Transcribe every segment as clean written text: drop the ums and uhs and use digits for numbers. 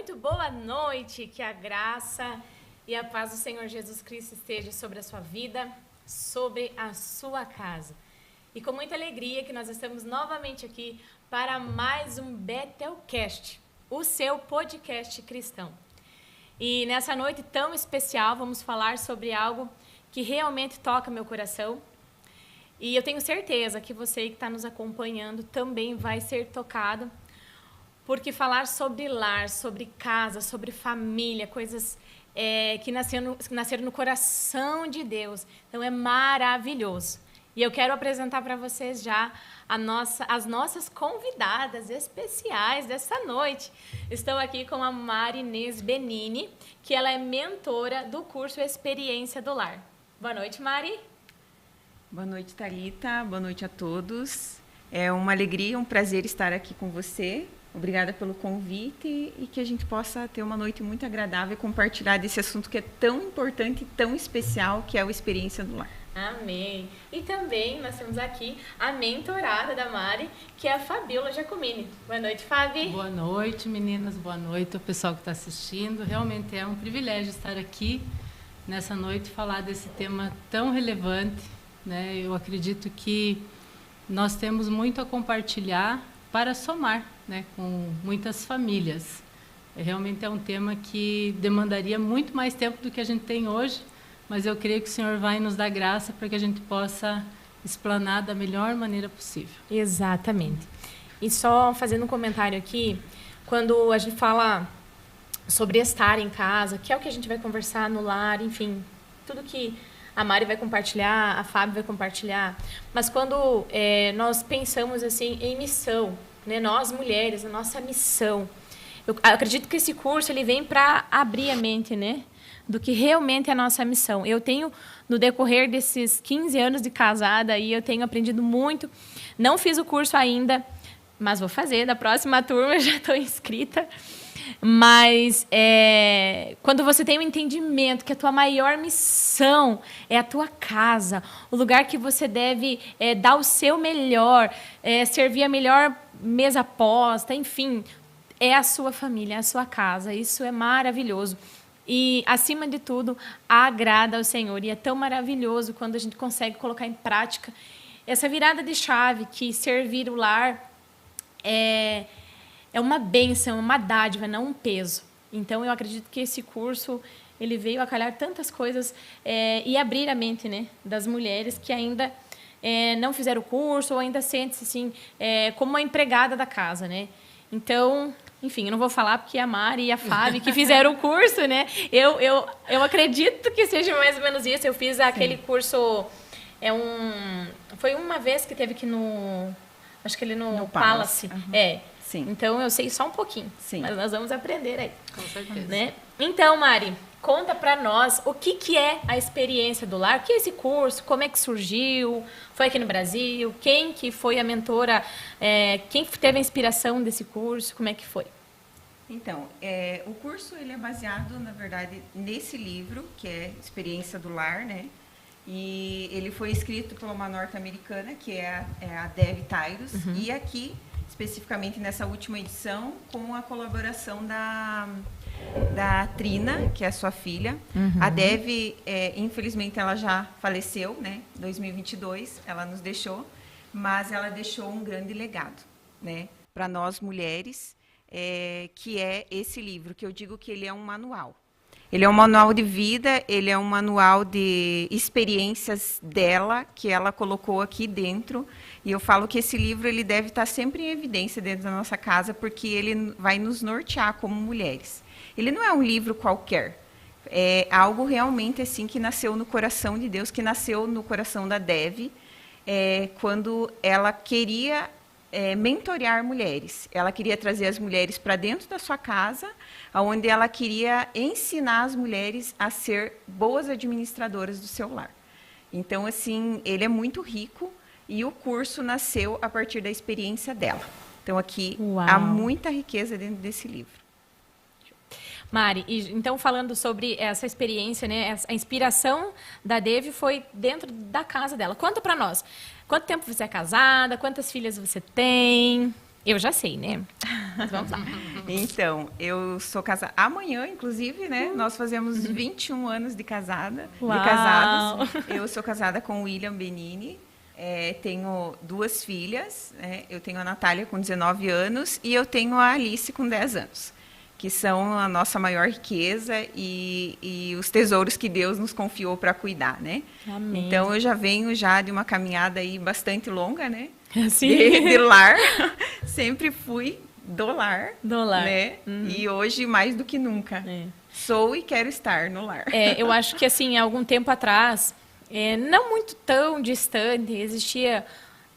Muito boa noite, que a graça e a paz do Senhor Jesus Cristo esteja sobre a sua vida, sobre a sua casa. E com muita alegria que nós estamos novamente aqui para mais um Betelcast, o seu podcast cristão. E nessa noite tão especial vamos falar sobre algo que realmente toca meu coração. E eu tenho certeza que você que está nos acompanhando também vai ser tocado, porque falar sobre lar, sobre casa, sobre família, coisas que nasceram no coração de Deus, então é maravilhoso. E eu quero apresentar para vocês já as nossas convidadas especiais dessa noite. Estou aqui com a Marinês Benini, que ela é mentora do curso Experiência do Lar. Boa noite, Mari. Boa noite, Thalita. Boa noite a todos. É uma alegria, um prazer estar aqui com você. Obrigada pelo convite e que a gente possa ter uma noite muito agradável e compartilhar desse assunto que é tão importante e tão especial, que é a experiência do lar. Amém. E também nós temos aqui a mentorada da Mari, que é a Fabíola Giacomini. Boa noite, Fabi. Boa noite, meninas. Boa noite ao pessoal que está assistindo. Realmente é um privilégio estar aqui nessa noite e falar desse tema tão relevante, né? Eu acredito que nós temos muito a compartilhar para somar, né, com muitas famílias. Realmente é um tema que demandaria muito mais tempo do que a gente tem hoje, mas eu creio que o Senhor vai nos dar graça para que a gente possa explanar da melhor maneira possível. Exatamente. E só fazendo um comentário aqui, quando a gente fala sobre estar em casa, que é o que a gente vai conversar no lar, enfim, tudo que a Mari vai compartilhar, a Fábio vai compartilhar, mas quando nós pensamos assim em missão, né, nós mulheres, a nossa missão, eu acredito que esse curso ele vem para abrir a mente, né, do que realmente é a nossa missão. Eu tenho, no decorrer desses 15 anos de casada, aí eu tenho aprendido muito. Não fiz o curso ainda, mas vou fazer. Da próxima turma já estou inscrita. Mas quando você tem o entendimento que a tua maior missão é a tua casa, o lugar que você deve dar o seu melhor, servir a melhor mesa posta, enfim, é a sua família, é a sua casa. Isso é maravilhoso. E, acima de tudo, agrada ao Senhor. E é tão maravilhoso quando a gente consegue colocar em prática essa virada de chave, que servir o lar é uma bênção, uma dádiva, não um peso. Então, eu acredito que esse curso ele veio a calhar tantas coisas e abrir a mente, né, das mulheres que ainda não fizeram o curso ou ainda sentem-se assim, como uma empregada da casa, né? Então, enfim, eu não vou falar porque a Mari e a Fábio que fizeram o curso, né? Eu acredito que seja mais ou menos isso. Eu fiz aquele curso, foi uma vez que teve aqui acho que ali no Palace. Uhum. Sim. Então, eu sei só um pouquinho. Sim. Mas nós vamos aprender aí. Com certeza. Né? Então, Mari, conta pra nós o que é a experiência do lar, o que é esse curso, como é que surgiu, foi aqui no Brasil, quem que foi a mentora, quem teve a inspiração desse curso, como é que foi? Então, o curso ele é baseado, na verdade, nesse livro, que é Experiência do Lar, né? E ele foi escrito por uma norte-americana, que é a Dev Tyrus, e aqui, especificamente nessa última edição, com a colaboração da Trina, que é a sua filha. A Dev, infelizmente, ela já faleceu, né? Em 2022, ela nos deixou, mas ela deixou um grande legado, né? Para nós mulheres, que é esse livro, que eu digo que ele é um manual. Ele é um manual de vida, ele é um manual de experiências dela, que ela colocou aqui dentro. E eu falo que esse livro ele deve estar sempre em evidência dentro da nossa casa, porque ele vai nos nortear como mulheres. Ele não é um livro qualquer. É algo realmente assim que nasceu no coração de Deus, que nasceu no coração da Dev, quando ela queria mentorear mulheres. Ela queria trazer as mulheres para dentro da sua casa, onde ela queria ensinar as mulheres a ser boas administradoras do seu lar. Então, assim, ele é muito rico e o curso nasceu a partir da experiência dela. Então, aqui há muita riqueza dentro desse livro. Mari, então falando sobre essa experiência, né, a inspiração da Dev foi dentro da casa dela. Conta para nós, quanto tempo você é casada, quantas filhas você tem? Eu já sei, né? Mas vamos lá. Então, eu sou casada. Amanhã, inclusive, né? Nós fazemos 21 anos de casada. Uau. De casados. Eu sou casada com o William Benini. Tenho 2 filhas. Eu tenho a Natália com 19 anos e eu tenho a Alice com 10 anos. Que são a nossa maior riqueza e os tesouros que Deus nos confiou para cuidar, né? Amém. Então, eu já venho de uma caminhada aí bastante longa, né? Sim. De lar. Sempre fui do lar. Do lar. Né? E hoje, mais do que nunca, sou e quero estar no lar. Eu acho que, assim, há algum tempo atrás, não muito tão distante, existia,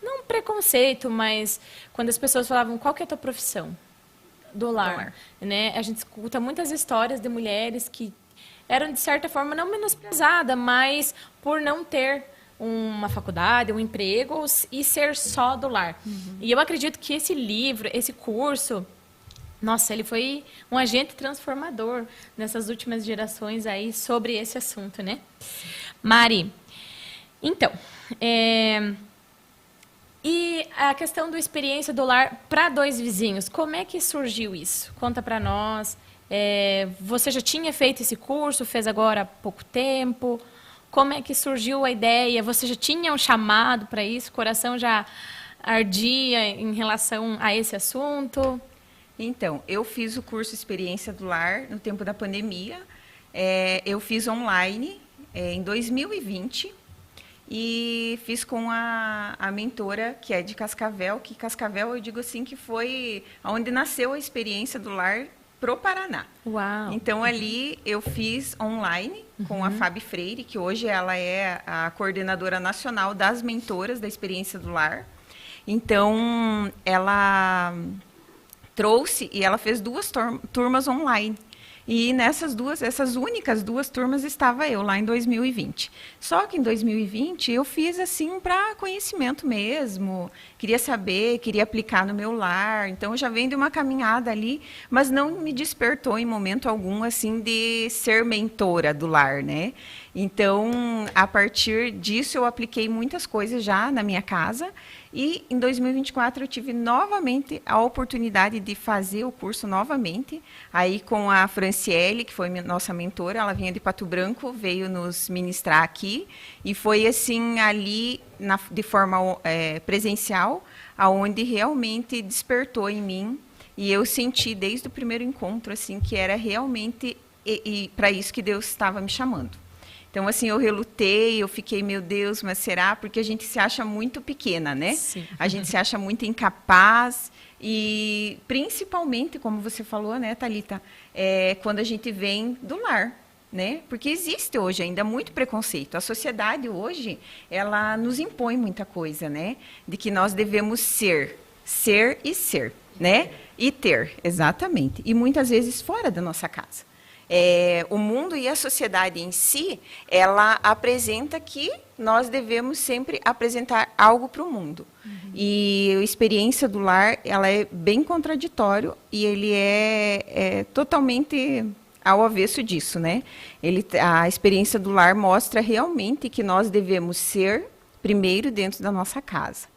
não um preconceito, mas quando as pessoas falavam, qual que é a tua profissão? Do lar. Né? A gente escuta muitas histórias de mulheres que eram, de certa forma, não menosprezadas, mas por não ter uma faculdade, um emprego e ser só do lar. E eu acredito que esse livro, esse curso, nossa, ele foi um agente transformador nessas últimas gerações aí sobre esse assunto, né? Mari, então, e a questão da experiência do lar para 2 vizinhos, como é que surgiu isso? Conta para nós. Você já tinha feito esse curso, fez agora há pouco tempo? Como é que surgiu a ideia? Você já tinha um chamado para isso? O coração já ardia em relação a esse assunto? Então, eu fiz o curso Experiência do Lar no tempo da pandemia. Eu fiz online em 2020 e fiz com a mentora, que é de Cascavel, que Cascavel, eu digo assim, que foi onde nasceu a Experiência do Lar pro Paraná. Uau! Então, ali eu fiz online com a Fábio Freire, que hoje ela é a coordenadora nacional das mentoras da Experiência do Lar. Então, ela trouxe e ela fez 2 turmas online. E essas únicas 2 turmas estava eu lá em 2020. Só que em 2020 eu fiz assim para conhecimento mesmo, queria saber, queria aplicar no meu lar. Então eu já venho de uma caminhada ali, mas não me despertou em momento algum assim de ser mentora do lar, né? Então, a partir disso eu apliquei muitas coisas já na minha casa. E em 2024 eu tive novamente a oportunidade de fazer o curso novamente, aí com a Franciele, que foi nossa mentora, ela vinha de Pato Branco, veio nos ministrar aqui, e foi assim ali de forma presencial, aonde realmente despertou em mim, e eu senti desde o primeiro encontro assim que era realmente para isso que Deus estava me chamando. Então, assim, eu relutei, eu fiquei, meu Deus, mas será? Porque a gente se acha muito pequena, né? Sim. A gente se acha muito incapaz e, principalmente, como você falou, né, Thalita, quando a gente vem do lar, né? Porque existe hoje ainda muito preconceito. A sociedade hoje, ela nos impõe muita coisa, né? De que nós devemos ser e ser, né? E ter, exatamente. E muitas vezes fora da nossa casa. O mundo e a sociedade em si, ela apresenta que nós devemos sempre apresentar algo para o mundo. E a experiência do lar, ela é bem contraditório e ele é totalmente ao avesso disso, né? A experiência do lar mostra realmente que nós devemos ser primeiro dentro da nossa casa.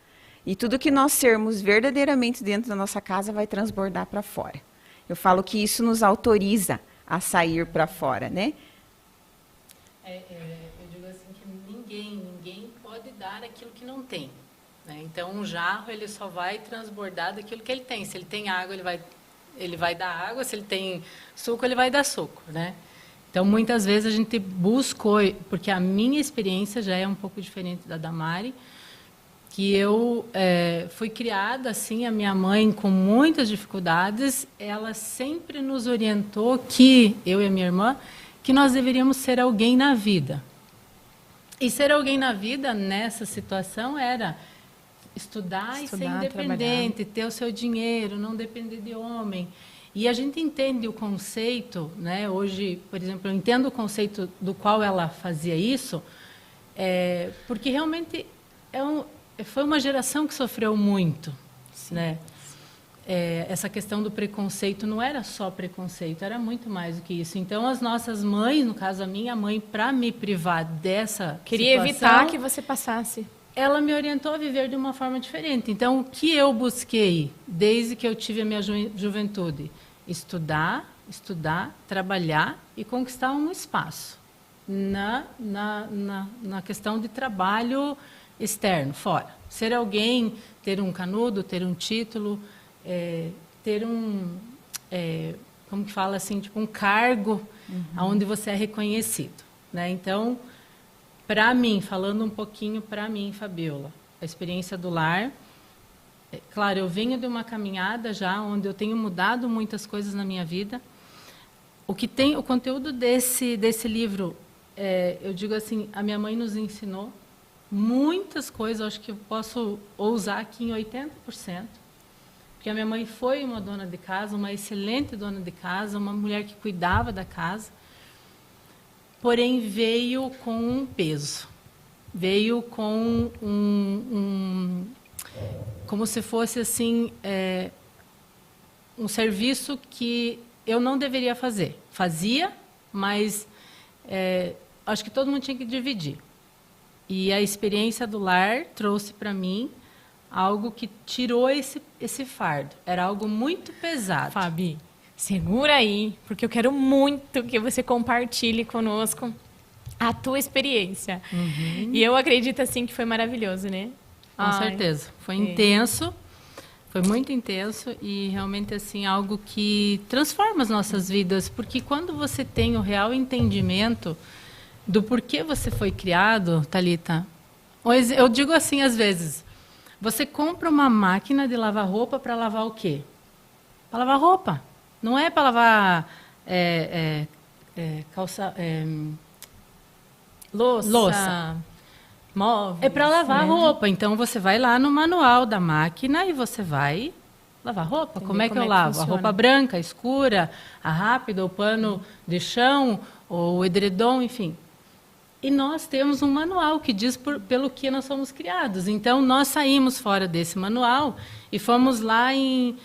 E tudo que nós sermos verdadeiramente dentro da nossa casa vai transbordar para fora. Eu falo que isso nos autoriza a sair para fora, né? Eu digo assim que ninguém pode dar aquilo que não tem, né? Então, um jarro, ele só vai transbordar daquilo que ele tem. Se ele tem água, ele vai dar água. Se ele tem suco, ele vai dar suco, né? Então, muitas vezes a gente buscou, porque a minha experiência já é um pouco diferente da Mari, que eu fui criada assim, a minha mãe com muitas dificuldades, ela sempre nos orientou que, eu e a minha irmã, que nós deveríamos ser alguém na vida. E ser alguém na vida, nessa situação, era estudar e ser independente, ter o seu dinheiro, não depender de homem. E a gente entende o conceito, né? Hoje, por exemplo, eu entendo o conceito do qual ela fazia isso, porque realmente foi uma geração que sofreu muito, né? Essa questão do preconceito não era só preconceito, era muito mais do que isso. Então, as nossas mães, no caso a minha mãe, para me privar dessa Queria situação, evitar que você passasse. ela me orientou a viver de uma forma diferente. Então, o que eu busquei desde que eu tive a minha juventude? Estudar, trabalhar e conquistar um espaço na questão de trabalho externo, fora. Ser alguém, ter um canudo, ter um título, ter como que fala assim, tipo um cargo onde você é reconhecido, né? Então, para mim, falando um pouquinho para mim, Fabiola, a experiência do lar, claro, eu venho de uma caminhada já onde eu tenho mudado muitas coisas na minha vida. O conteúdo desse livro, eu digo assim, a minha mãe nos ensinou muitas coisas, acho que eu posso ousar aqui em 80%, porque a minha mãe foi uma dona de casa, uma excelente dona de casa, uma mulher que cuidava da casa, porém veio com um peso, veio com como se fosse assim um serviço que eu não deveria fazer. Fazia, mas acho que todo mundo tinha que dividir. E a experiência do lar trouxe para mim algo que tirou esse fardo. Era algo muito pesado. Fabi, segura aí, porque eu quero muito que você compartilhe conosco a tua experiência. E eu acredito, assim, que foi maravilhoso, né? Com certeza. Foi intenso, foi muito intenso e realmente, assim, algo que transforma as nossas vidas. Porque quando você tem o real entendimento do porquê você foi criado, Thalita, eu digo assim às vezes, você compra uma máquina de lavar roupa para lavar o quê? Para lavar roupa. Não é para lavar louça. Móveis. É para lavar roupa. Então, você vai lá no manual da máquina e você vai lavar roupa. Como é que eu lavo? Funciona. A roupa branca, escura, a rápida, o pano de chão, ou o edredom, enfim. E nós temos um manual que diz pelo que nós somos criados. Então, nós saímos fora desse manual e fomos lá em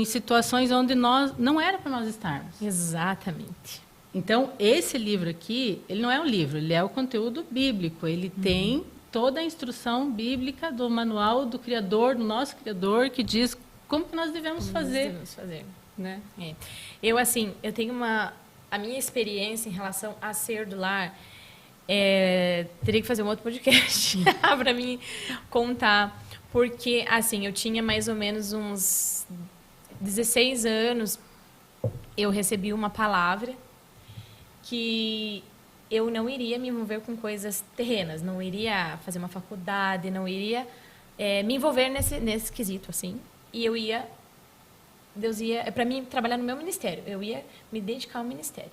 situações onde não era para nós estarmos. Exatamente. Então, esse livro aqui, ele não é um livro, ele é o conteúdo bíblico. Ele tem toda a instrução bíblica do manual do Criador, do nosso Criador, que diz como que nós devemos fazer. Né? Eu, assim, eu tenho a minha experiência em relação a ser do lar, teria que fazer um outro podcast para mim contar, porque, assim, eu tinha mais ou menos uns 16 anos, eu recebi uma palavra que eu não iria me envolver com coisas terrenas, não iria fazer uma faculdade, não iria me envolver nesse quesito, assim, e Deus ia, para mim, trabalhar no meu ministério, eu ia me dedicar ao ministério.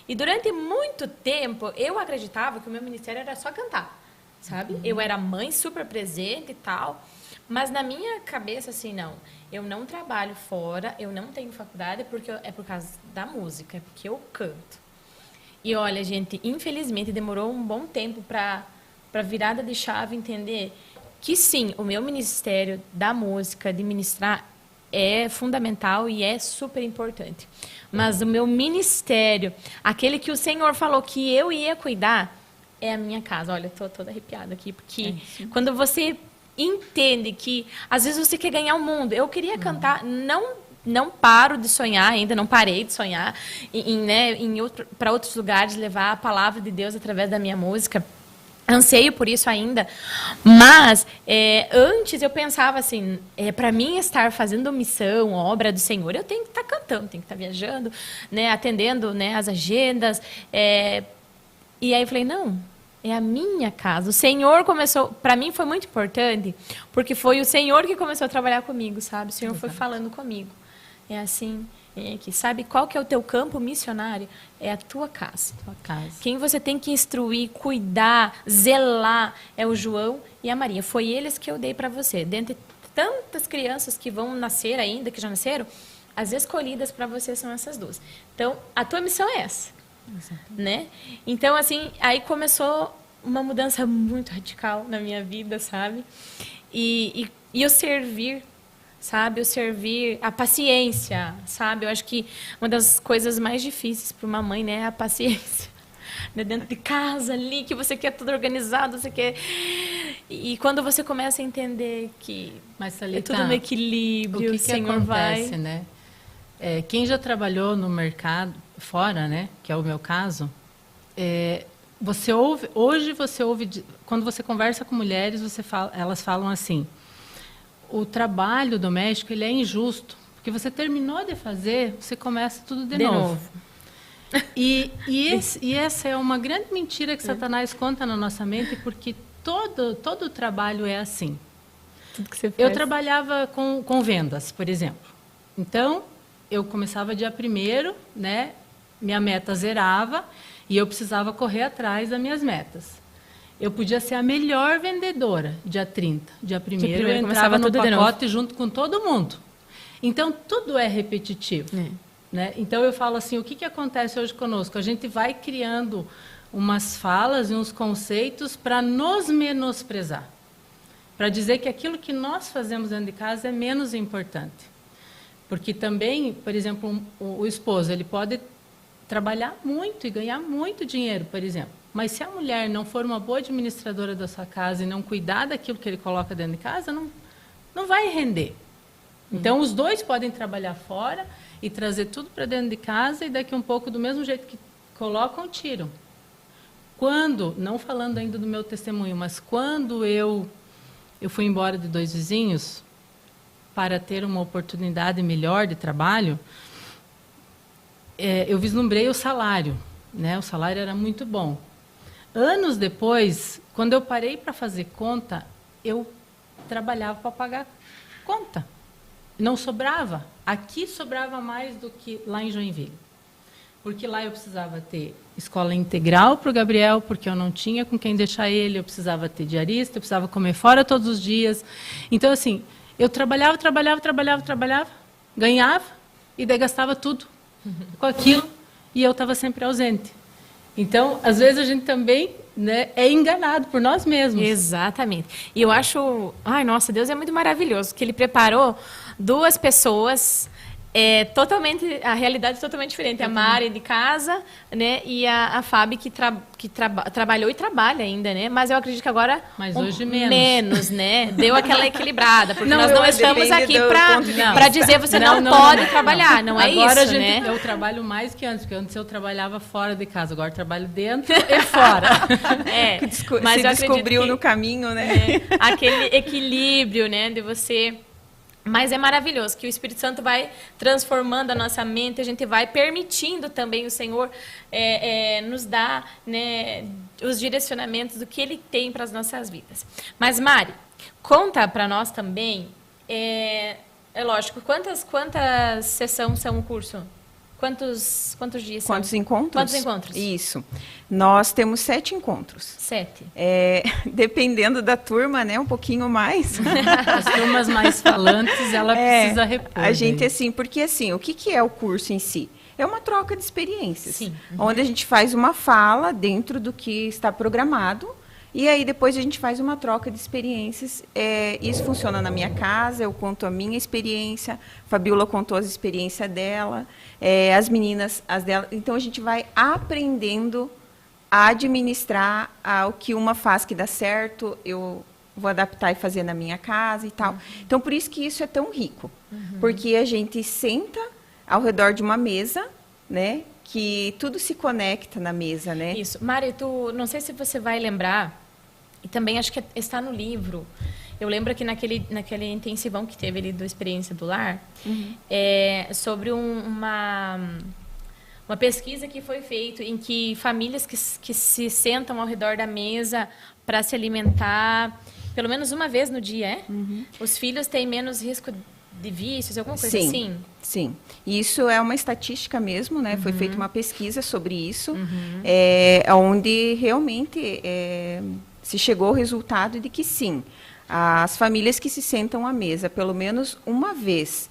E durante muito tempo, eu acreditava que o meu ministério era só cantar, sabe? Eu era mãe super presente e tal, mas na minha cabeça, assim, não, eu não trabalho fora, eu não tenho faculdade, porque é por causa da música, é porque eu canto. E olha, gente, infelizmente demorou um bom tempo para virada de chave entender que sim, o meu ministério da música, de ministrar, é fundamental e é super importante. Mas o meu ministério, aquele que o Senhor falou que eu ia cuidar, é a minha casa. Olha, eu estou toda arrepiada aqui, porque quando você entende que às vezes você quer ganhar o mundo. Eu queria cantar, não paro de sonhar ainda, não parei de sonhar para outros lugares, levar a palavra de Deus através da minha música. Anseio por isso ainda, mas antes eu pensava assim, para mim estar fazendo missão, obra do Senhor, eu tenho que estar cantando, tenho que estar viajando, né, atendendo, né, as agendas, e aí eu falei, não, é a minha casa. O Senhor começou, para mim foi muito importante, porque foi o Senhor que começou a trabalhar comigo, sabe? O Senhor foi falando comigo. É assim, que sabe qual que é o teu campo missionário? É a tua casa. Quem você tem que instruir, cuidar, zelar é o João e a Maria. Foi eles que eu dei para você. Dentre tantas crianças que vão nascer ainda, que já nasceram, as escolhidas para você são essas duas. Então, a tua missão é essa. Né? Então, assim, aí começou uma mudança muito radical na minha vida, sabe? E eu servir, sabe? Eu servir, a paciência, sabe? Eu acho que uma das coisas mais difíceis para uma mãe, né, é a paciência. Né? Dentro de casa ali, que você quer tudo organizado, você quer... E quando você começa a entender que Mas, Thalita, é tudo no equilíbrio, o o que Senhor acontece, vai... né? Quem já trabalhou no mercado fora, né, que é o meu caso, hoje você ouve, quando você conversa com mulheres, elas falam assim: o trabalho doméstico ele é injusto, porque você terminou de fazer, você começa tudo de novo. E essa é uma grande mentira que Satanás conta na nossa mente, porque todo o trabalho é assim. Tudo que você faz. Eu trabalhava com vendas, por exemplo. Então, eu começava dia 1º, né? Minha meta zerava e eu precisava correr atrás das minhas metas. Eu podia ser a melhor vendedora dia 30. Dia 1º eu entrava no pacote junto com todo mundo. Então, tudo é repetitivo. Né? Então, eu falo assim, o que acontece hoje conosco? A gente vai criando umas falas e uns conceitos para nos menosprezar. Para dizer que aquilo que nós fazemos dentro de casa é menos importante. Porque também, por exemplo, o esposo, ele pode trabalhar muito e ganhar muito dinheiro, por exemplo. Mas se a mulher não for uma boa administradora da sua casa e não cuidar daquilo que ele coloca dentro de casa, não vai render. Então, os dois podem trabalhar fora e trazer tudo para dentro de casa e daqui um pouco, do mesmo jeito que colocam, tiram. Quando, não falando ainda do meu testemunho, mas quando eu fui embora de 2 vizinhos para ter uma oportunidade melhor de trabalho, eu vislumbrei o salário, né? O salário era muito bom. Anos depois, quando eu parei para fazer conta, eu trabalhava para pagar conta. Não sobrava. Aqui sobrava mais do que lá em Joinville. Porque lá eu precisava ter escola integral para o Gabriel, porque eu não tinha com quem deixar ele, eu precisava ter diarista, eu precisava comer fora todos os dias. Então, assim, eu trabalhava, ganhava e daí gastava tudo com aquilo e eu estava sempre ausente. Então, às vezes a gente também, né, é enganado por nós mesmos. Exatamente. E eu acho, ai, nossa, Deus é muito maravilhoso, que Ele preparou 2 pessoas totalmente, a realidade é totalmente diferente. A Mari de casa, né, e a Fábio que trabalhou e trabalha ainda, né? Mas eu acredito que agora mas hoje menos. Menos, né? Deu aquela equilibrada, porque nós não estamos aqui para dizer você não pode trabalhar, não é agora isso, né? Eu trabalho mais que antes, porque antes eu trabalhava fora de casa, agora eu trabalho dentro e fora. Mas se descobriu no caminho, né? Aquele equilíbrio, né, de você... Mas é maravilhoso que o Espírito Santo vai transformando a nossa mente, a gente vai permitindo também o Senhor nos dar, né, os direcionamentos do que Ele tem para as nossas vidas. Mas, Mari, conta para nós também, é lógico, quantas sessões são o curso? Quantos dias são? Quantos encontros? Quantos encontros? Isso. Nós temos 7 encontros. 7. Dependendo da turma, né? Um pouquinho mais. As turmas mais falantes, ela precisa repor. A gente, assim, porque assim, o que é o curso em si? É uma troca de experiências. Sim. Onde a gente faz uma fala dentro do que está programado. E aí, depois, a gente faz uma troca de experiências. Isso funciona na minha casa, eu conto a minha experiência, a Fabiola contou as experiências dela, as meninas, as dela. Então, a gente vai aprendendo a administrar o que uma faz que dá certo, eu vou adaptar e fazer na minha casa e tal. Então, por isso que isso é tão rico. Porque a gente senta ao redor de uma mesa, né? Que tudo se conecta na mesa, né? Isso. Mari, não sei se você vai lembrar, e também acho que está no livro. Eu lembro que naquele intensivão que teve ali do Experiência do Lar, sobre uma pesquisa que foi feita em que famílias que se sentam ao redor da mesa para se alimentar pelo menos uma vez no dia, os filhos têm menos risco de vícios, alguma coisa assim? Sim. Isso é uma estatística mesmo, né? Foi feita uma pesquisa sobre isso, onde realmente se chegou ao resultado de que sim, as famílias que se sentam à mesa pelo menos uma vez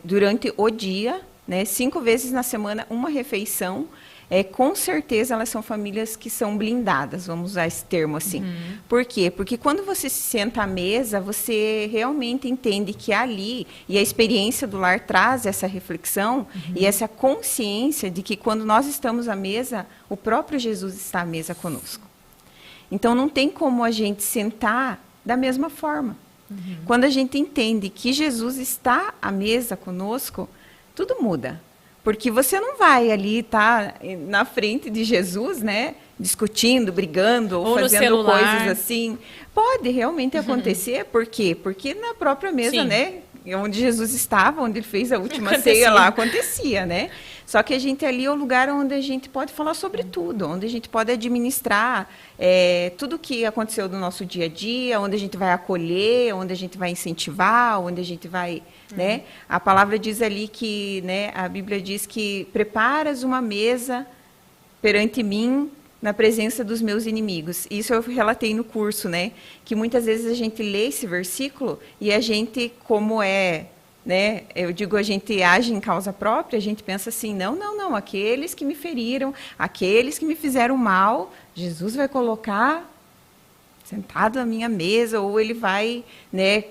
durante o dia, né, 5 vezes na semana, uma refeição, com certeza elas são famílias que são blindadas, vamos usar esse termo assim. Por quê? Porque quando você se senta à mesa, você realmente entende que ali, e a experiência do lar traz essa reflexão e essa consciência de que quando nós estamos à mesa, o próprio Jesus está à mesa conosco. Então, não tem como a gente sentar da mesma forma. Quando a gente entende que Jesus está à mesa conosco, tudo muda. Porque você não vai ali estar na frente de Jesus, né, discutindo, brigando ou fazendo coisas assim. Pode realmente acontecer. Por quê? Porque na própria mesa, né, onde Jesus estava, onde ele fez a última ceia lá, acontecia, né? Só que a gente ali é o lugar onde a gente pode falar sobre tudo, onde a gente pode administrar tudo o que aconteceu do nosso dia a dia, onde a gente vai acolher, onde a gente vai incentivar, onde a gente vai, né? A palavra diz ali que, né, a Bíblia diz que preparas uma mesa perante mim na presença dos meus inimigos. Isso eu relatei no curso, né? Que muitas vezes a gente lê esse versículo e a gente, como né? Eu digo, a gente age em causa própria, a gente pensa assim, não, aqueles que me feriram, aqueles que me fizeram mal, Jesus vai colocar sentado à minha mesa, ou ele vai, né,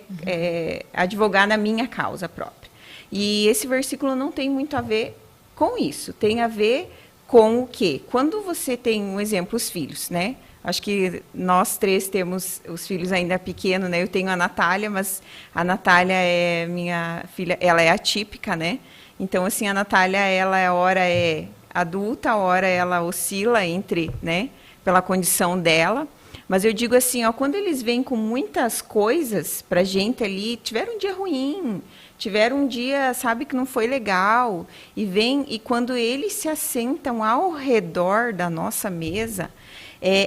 advogar na minha causa própria. E esse versículo não tem muito a ver com isso, tem a ver com o quê? Quando você tem, um exemplo, os filhos, né? Acho que nós três temos os filhos ainda pequenos, né? Eu tenho a Natália, mas a Natália é minha filha, ela é atípica, né? Então, assim, a Natália, ela hora é adulta, hora ela oscila entre, né? Pela condição dela. Mas eu digo assim, ó, quando eles vêm com muitas coisas pra gente ali, tiveram um dia ruim, tiveram um dia, sabe, que não foi legal, e quando eles se assentam ao redor da nossa mesa,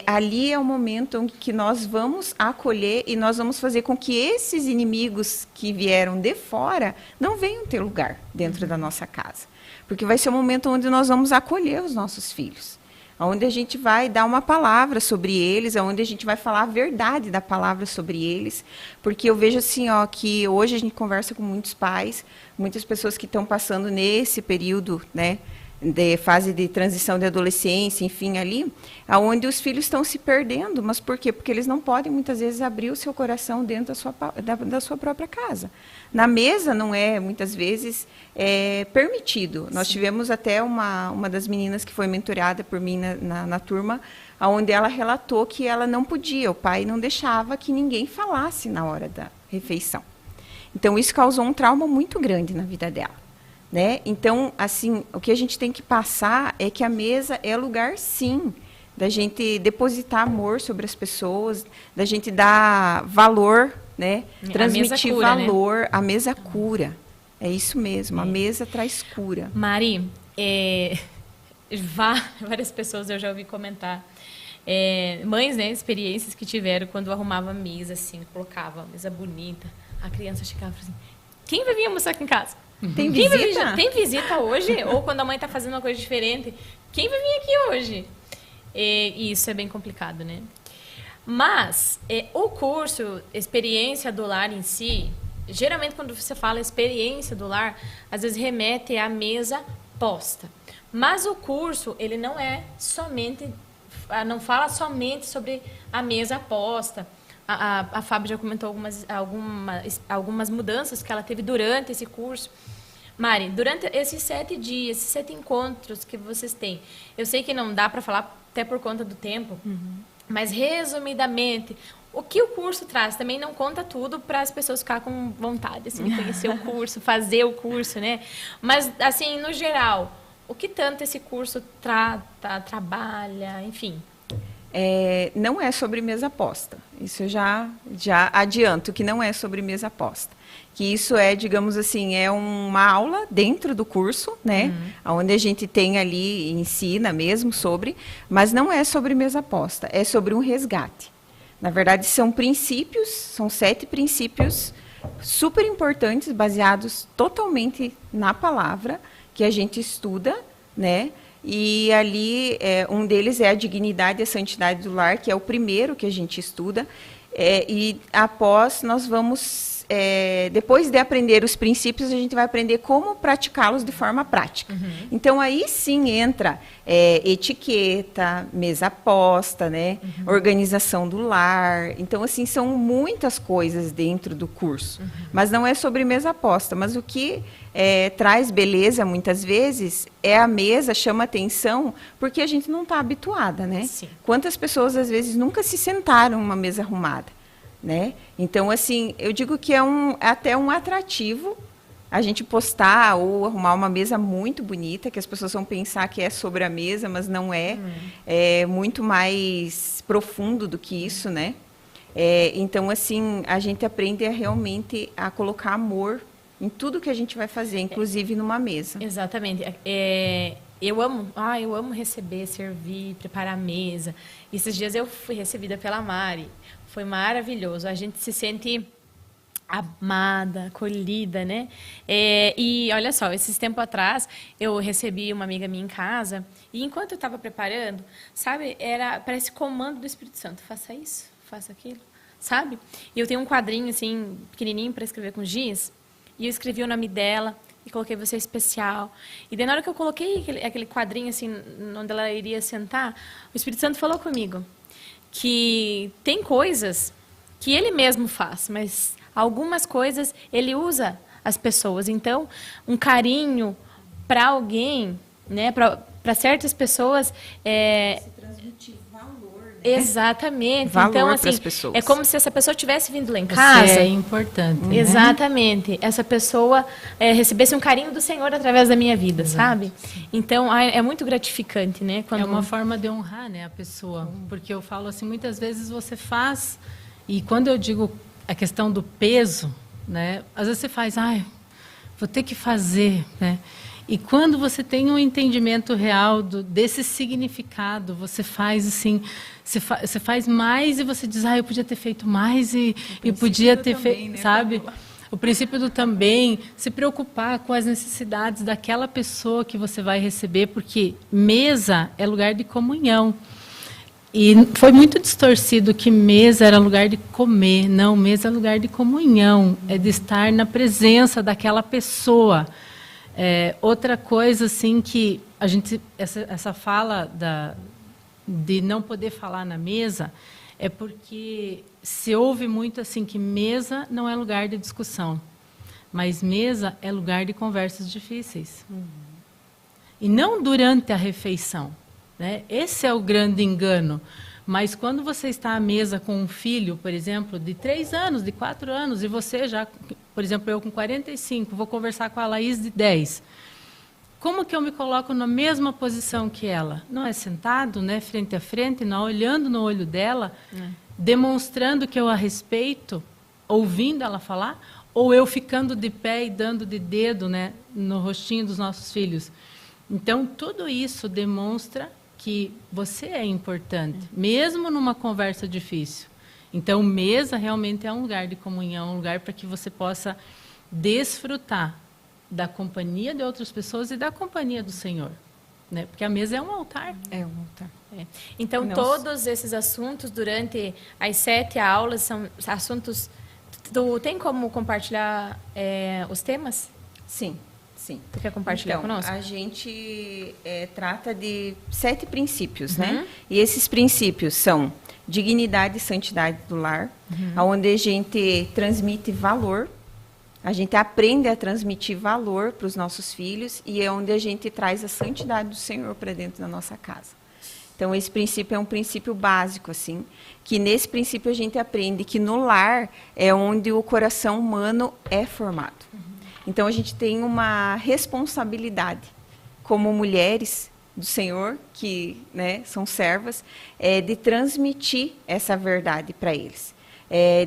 ali é o momento em que nós vamos acolher e nós vamos fazer com que esses inimigos que vieram de fora não venham ter lugar dentro da nossa casa. Porque vai ser o momento onde nós vamos acolher os nossos filhos, onde a gente vai dar uma palavra sobre eles, onde a gente vai falar a verdade da palavra sobre eles, porque eu vejo assim, ó, que hoje a gente conversa com muitos pais, muitas pessoas que estão passando nesse período, né, de fase de transição de adolescência, enfim, ali, onde os filhos estão se perdendo. Mas por quê? Porque eles não podem, muitas vezes, abrir o seu coração dentro da sua própria casa. Na mesa não é, muitas vezes, permitido. Nós tivemos até uma das meninas que foi mentorada por mim na turma, onde ela relatou que ela não podia, o pai não deixava que ninguém falasse na hora da refeição. Então, isso causou um trauma muito grande na vida dela. Né? Então, assim, o que a gente tem que passar é que a mesa é lugar, sim, da gente depositar amor sobre as pessoas, da gente dar valor, né? Transmitir cura, valor. Né? A mesa cura. É isso mesmo, a mesa traz cura. Mari, várias pessoas eu já ouvi comentar, mães, né, experiências que tiveram quando arrumava a mesa, assim, colocava a mesa bonita, a criança chegava e falava assim, quem vai vir almoçar aqui em casa? Tem visita? Tem visita hoje? Ou quando a mãe está fazendo uma coisa diferente, quem vai vir aqui hoje? E isso é bem complicado, né? Mas o curso Experiência do Lar em si, geralmente quando você fala experiência do lar, às vezes remete à mesa posta. Mas o curso, ele não fala somente sobre a mesa posta. A Fábio já comentou algumas mudanças que ela teve durante esse curso. Mari, durante esses 7 dias, esses 7 encontros que vocês têm, eu sei que não dá para falar até por conta do tempo, mas resumidamente, o que o curso traz? Também não conta tudo para as pessoas ficarem com vontade assim, de conhecer o curso, fazer o curso, né? Mas, assim, no geral, o que tanto esse curso trata, trabalha, enfim... não é sobre mesa posta. Isso eu já adianto que não é sobre mesa posta. Que isso é, digamos assim, é uma aula dentro do curso, né? Onde a gente tem ali, ensina mesmo sobre, mas não é sobre mesa posta, é sobre um resgate. Na verdade, são 7 princípios super importantes, baseados totalmente na palavra, que a gente estuda, né? E ali, um deles é a dignidade e a santidade do lar, que é o primeiro que a gente estuda. E após, nós vamos depois de aprender os princípios, a gente vai aprender como praticá-los de forma prática. Então, aí sim entra etiqueta, mesa posta, né? Organização do lar. Então, assim, são muitas coisas dentro do curso. Mas não é sobre mesa posta. Mas o que traz beleza, muitas vezes, é a mesa, chama atenção, porque a gente não está habituada, né? Sim. Quantas pessoas, às vezes, nunca se sentaram numa mesa arrumada? Né? Então, assim, eu digo que é até um atrativo a gente postar ou arrumar uma mesa muito bonita, que as pessoas vão pensar que é sobre a mesa, mas não é. É muito mais profundo do que isso, né? Então, assim, a gente aprende realmente a colocar amor em tudo que a gente vai fazer, inclusive numa mesa. Exatamente. Eu amo receber, servir, preparar a mesa. Esses dias eu fui recebida pela Mari. Foi maravilhoso. A gente se sente amada, acolhida, né? E olha só, esses tempos atrás, eu recebi uma amiga minha em casa, e enquanto eu estava preparando, sabe, parece comando do Espírito Santo. Faça isso, faça aquilo, sabe? E eu tenho um quadrinho, assim, pequenininho para escrever com giz, e eu escrevi o nome dela, e coloquei você especial. E daí, na hora que eu coloquei aquele quadrinho, assim, onde ela iria sentar, o Espírito Santo falou comigo que tem coisas que ele mesmo faz, mas algumas coisas ele usa as pessoas. Então, um carinho para alguém, né, para certas pessoas, Se transmitir valor, né? Exatamente. Valor então, assim, pras pessoas. é como se essa pessoa tivesse vindo lá em Você casa. é importante, né? Exatamente. Essa pessoa recebesse um carinho do Senhor através da minha vida, sabe? Então, é muito gratificante, né? É uma forma de honrar, né, a pessoa. Porque eu falo assim, muitas vezes você faz, e quando eu digo a questão do peso, né, às vezes você faz, vou ter que fazer, né? E quando você tem um entendimento real desse significado, você faz assim, você faz mais e você diz, eu podia ter feito mais e podia ter feito, né, sabe? O princípio do também, se preocupar com as necessidades daquela pessoa que você vai receber, porque mesa é lugar de comunhão. E foi muito distorcido que mesa era lugar de comer. Não, mesa é lugar de comunhão, é de estar na presença daquela pessoa. Outra coisa, assim, que a gente, essa fala de não poder falar na mesa, é porque se ouve muito assim que mesa não é lugar de discussão, mas mesa é lugar de conversas difíceis. E não durante a refeição, né? Esse é o grande engano. Mas quando você está à mesa com um filho, por exemplo, de 3 anos, de 4 anos, e você já, por exemplo, eu com 45, vou conversar com a Laís de 10. Como que eu me coloco na mesma posição que ela? Não é sentado, né, frente a frente, não olhando no olho dela, demonstrando que eu a respeito, ouvindo ela falar, ou eu ficando de pé e dando de dedo, né, no rostinho dos nossos filhos. Então, tudo isso demonstra que você é importante, mesmo numa conversa difícil. Então, mesa realmente é um lugar de comunhão, um lugar para que você possa desfrutar da companhia de outras pessoas e da companhia do Senhor, né? Porque a mesa é um altar. É um altar. Então, todos esses assuntos, durante as 7 aulas, são assuntos... Tu tem como compartilhar os temas? Sim. Sim. Tu quer compartilhar conosco? A gente trata de 7 princípios, né? E esses princípios são dignidade e santidade do lar, onde a gente transmite valor, a gente aprende a transmitir valor para os nossos filhos e é onde a gente traz a santidade do Senhor para dentro da nossa casa. Então, esse princípio é um princípio básico, assim, que nesse princípio a gente aprende que no lar é onde o coração humano é formado. Então, a gente tem uma responsabilidade como mulheres do Senhor, que, né, são servas, de transmitir essa verdade para eles,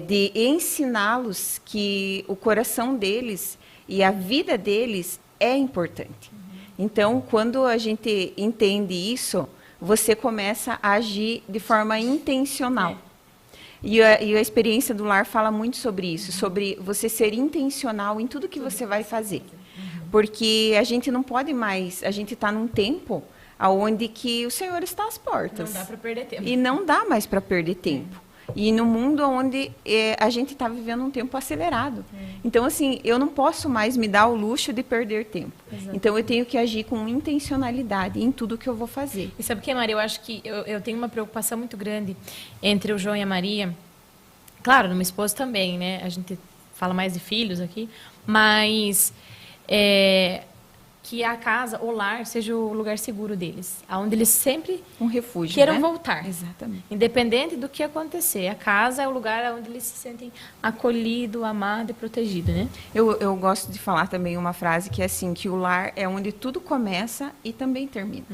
de ensiná-los que o coração deles e a vida deles é importante. Então, quando a gente entende isso, você começa a agir de forma intencional. E a experiência do lar fala muito sobre isso, sobre você ser intencional em tudo que você vai fazer. Porque a gente não pode mais, a gente está num tempo onde que o Senhor está às portas. Não dá para perder tempo. E não dá mais para perder tempo. E no mundo onde a gente está vivendo um tempo acelerado. Então, assim, eu não posso mais me dar o luxo de perder tempo. Exatamente. Então, eu tenho que agir com intencionalidade em tudo que eu vou fazer. E sabe o que, Maria? Eu acho que eu tenho uma preocupação muito grande entre o João e a Maria. Claro, no meu esposo também, né? A gente fala mais de filhos aqui, mas que a casa, o lar, seja o lugar seguro deles, aonde eles sempre Um refúgio, queiram né? voltar. Exatamente. Independente do que acontecer. A casa é o lugar onde eles se sentem acolhidos, amados e protegidos, né? Eu gosto de falar também uma frase que é assim, que o lar é onde tudo começa e também termina,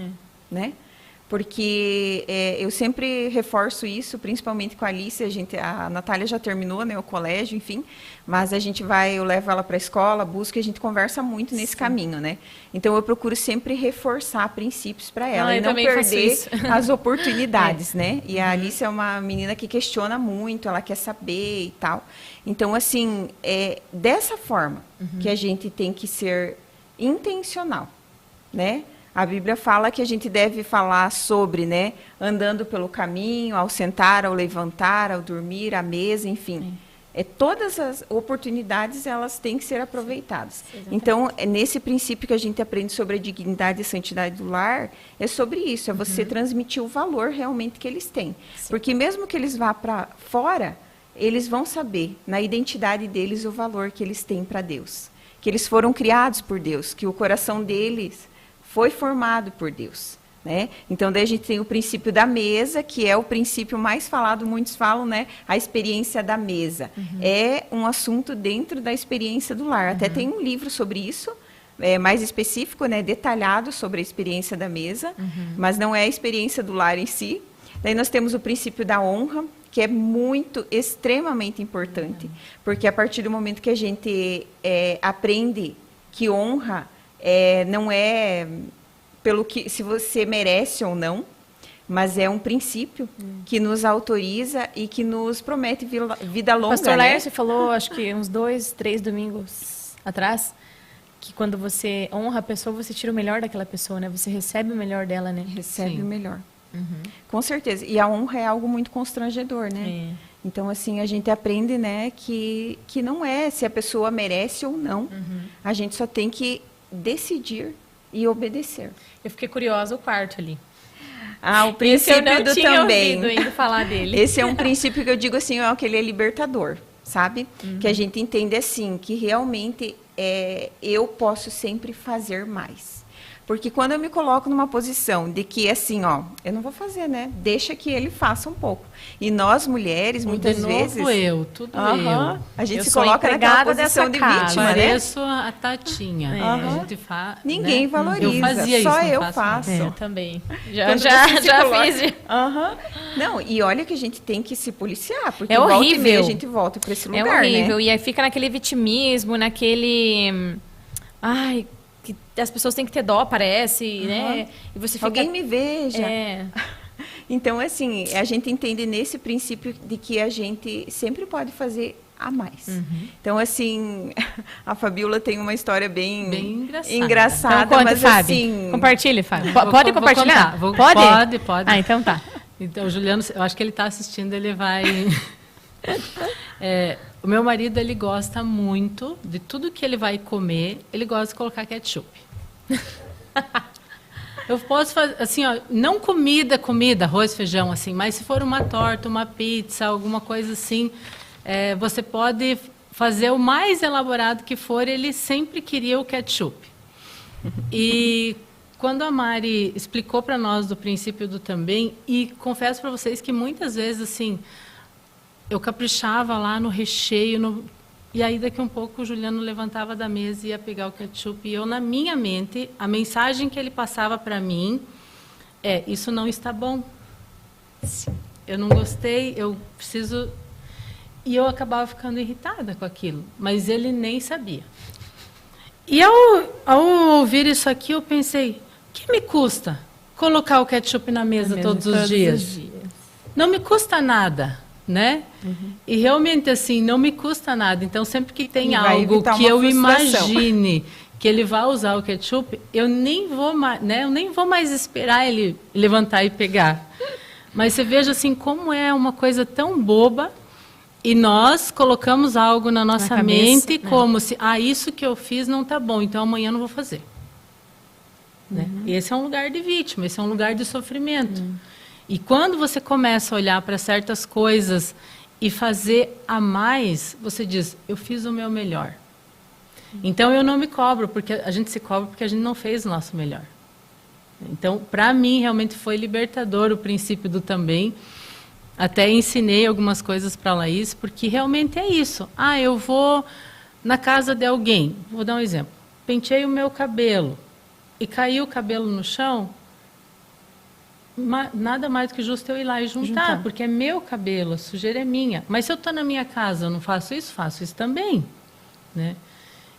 né? Porque eu sempre reforço isso, principalmente com a Alice, a Natália já terminou, né, o colégio, enfim, mas eu levo ela para a escola, busco, e a gente conversa muito nesse caminho, né? Então, eu procuro sempre reforçar princípios para ela, e não perder as oportunidades, né? E a Alice é uma menina que questiona muito, ela quer saber e tal. Então, assim, dessa forma que a gente tem que ser intencional, né? A Bíblia fala que a gente deve falar sobre, né, andando pelo caminho, ao sentar, ao levantar, ao dormir, à mesa, enfim. Todas as oportunidades, elas têm que ser aproveitadas. Então, nesse princípio que a gente aprende sobre a dignidade e santidade do lar, é sobre isso, é você transmitir o valor realmente que eles têm. Sim. Porque mesmo que eles vá para fora, eles vão saber, na identidade deles, o valor que eles têm para Deus. Que eles foram criados por Deus, que o coração deles foi formado por Deus, né? Então, daí a gente tem o princípio da mesa, que é o princípio mais falado, muitos falam, né? A experiência da mesa. É um assunto dentro da experiência do lar. Até tem um livro sobre isso, mais específico, né? Detalhado sobre a experiência da mesa, mas não é a experiência do lar em si. Daí nós temos o princípio da honra, que é extremamente importante, porque a partir do momento que a gente aprende que honra não é pelo que se você merece ou não, mas é um princípio que nos autoriza e que nos promete vida longa. Pastor né? Laércio falou, acho que uns 2, 3 domingos atrás, que quando você honra a pessoa, você tira o melhor daquela pessoa, né? Você recebe o melhor dela, né? Recebe o melhor. Com certeza. E a honra é algo muito constrangedor, né? Então, assim, a gente aprende, né, que não é se a pessoa merece ou não. A gente só tem que decidir e obedecer. Eu fiquei curiosa, o quarto ali. O princípio Esse eu não do tinha também. ouvido ainda falar dele. Esse é um princípio que eu digo assim, que ele é libertador, sabe? Que a gente entende assim, que realmente eu posso sempre fazer mais. Porque quando eu me coloco numa posição de que, assim, eu não vou fazer, né? Deixa que ele faça um pouco. E nós, mulheres, muitas vezes... Tudo eu. A gente Eu se sou coloca naquela posição dessa de casa. vítima, né? Pareço a Tatinha. A gente Ninguém valoriza, eu fazia só isso, eu faço. Eu também. Quando Já você se coloca- fiz. Não, e olha que a gente tem que se policiar, porque É volta e horrível. meia a gente volta para esse lugar, É horrível. né? E aí fica naquele vitimismo, naquele... Ai, que as pessoas têm que ter dó, parece, né? E você fica... Alguém me veja. É. Então, assim, a gente entende nesse princípio de que a gente sempre pode fazer a mais. Então, assim, a Fabiola tem uma história bem engraçada, Então, conta, mas Fábio. assim... Compartilhe, Fábio. Vou Pode compartilhar? Pode. Ah, então tá. Então, o Juliano, eu acho que ele está assistindo, ele vai... O meu marido, ele gosta muito de tudo que ele vai comer, ele gosta de colocar ketchup. Eu posso fazer, assim, não comida, arroz, feijão, assim, mas se for uma torta, uma pizza, alguma coisa assim, você pode fazer o mais elaborado que for, ele sempre queria o ketchup. E quando a Mari explicou para nós do princípio do também, e confesso para vocês que muitas vezes, assim, eu caprichava lá no recheio, e aí daqui um pouco o Juliano levantava da mesa e ia pegar o ketchup, e eu, na minha mente, a mensagem que ele passava para mim isso não está bom. Eu não gostei, eu preciso... E eu acabava ficando irritada com aquilo, mas ele nem sabia. E ao ouvir isso aqui, eu pensei, o que me custa colocar o ketchup na mesa todos os dias? Não me custa nada, né? E realmente, assim, não me custa nada. Então, sempre que tem algo que eu imagine que ele vai usar o ketchup, eu nem vou mais esperar ele levantar e pegar. Mas você veja assim como é uma coisa tão boba e nós colocamos algo na nossa cabeça, mente né? como se, isso que eu fiz não está bom, então amanhã eu não vou fazer. Né? Esse é um lugar de vítima, esse é um lugar de sofrimento. E quando você começa a olhar para certas coisas e fazer a mais, você diz, eu fiz o meu melhor. Então eu não me cobro, porque a gente se cobra porque a gente não fez o nosso melhor. Então, para mim, realmente foi libertador o princípio do também. Até ensinei algumas coisas para a Laís, porque realmente é isso. Eu vou na casa de alguém, vou dar um exemplo. Pentei o meu cabelo e caiu o cabelo no chão, nada mais do que justo eu ir lá e juntar, porque é meu cabelo, a sujeira é minha. Mas se eu estou na minha casa, eu não faço isso também. Né?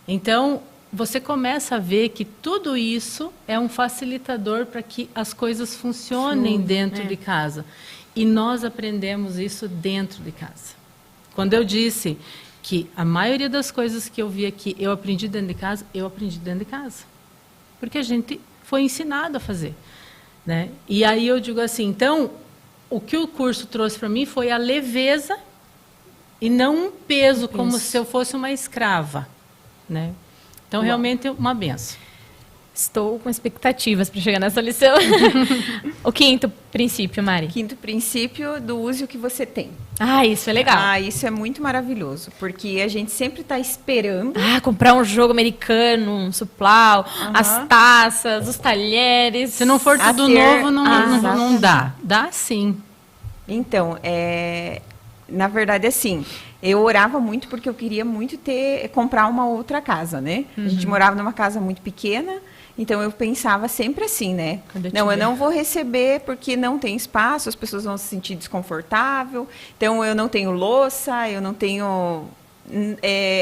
Então, você começa a ver que tudo isso é um facilitador para que as coisas funcionem dentro de casa. E nós aprendemos isso dentro de casa. Quando eu disse que a maioria das coisas que eu vi aqui, eu aprendi dentro de casa, eu aprendi dentro de casa. Porque a gente foi ensinado a fazer. Né? E aí eu digo assim, então, o que o curso trouxe para mim foi a leveza e não um peso, como se eu fosse uma escrava. Né? Então, realmente, uma benção. Estou com expectativas para chegar nessa lição. O quinto princípio, Mari. Quinto princípio do use o que você tem. Isso é legal. Isso é muito maravilhoso, porque a gente sempre está esperando. Comprar um jogo americano, um suplau, as taças, os talheres. Se não for tudo novo, não dá. Dá sim. Então, na verdade, assim, eu orava muito porque eu queria muito comprar uma outra casa, né? A gente morava numa casa muito pequena. Então, eu pensava sempre assim, né? Eu não vou receber porque não tem espaço, as pessoas vão se sentir desconfortável. Então, eu não tenho louça, eu não tenho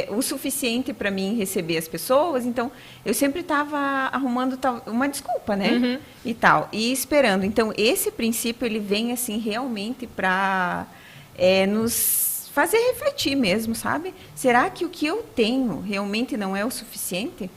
o suficiente para mim receber as pessoas. Então, eu sempre estava arrumando uma desculpa, né? E tal, e esperando. Então, esse princípio, ele vem, assim, realmente para nos fazer refletir mesmo, sabe? Será que o que eu tenho realmente não é o suficiente?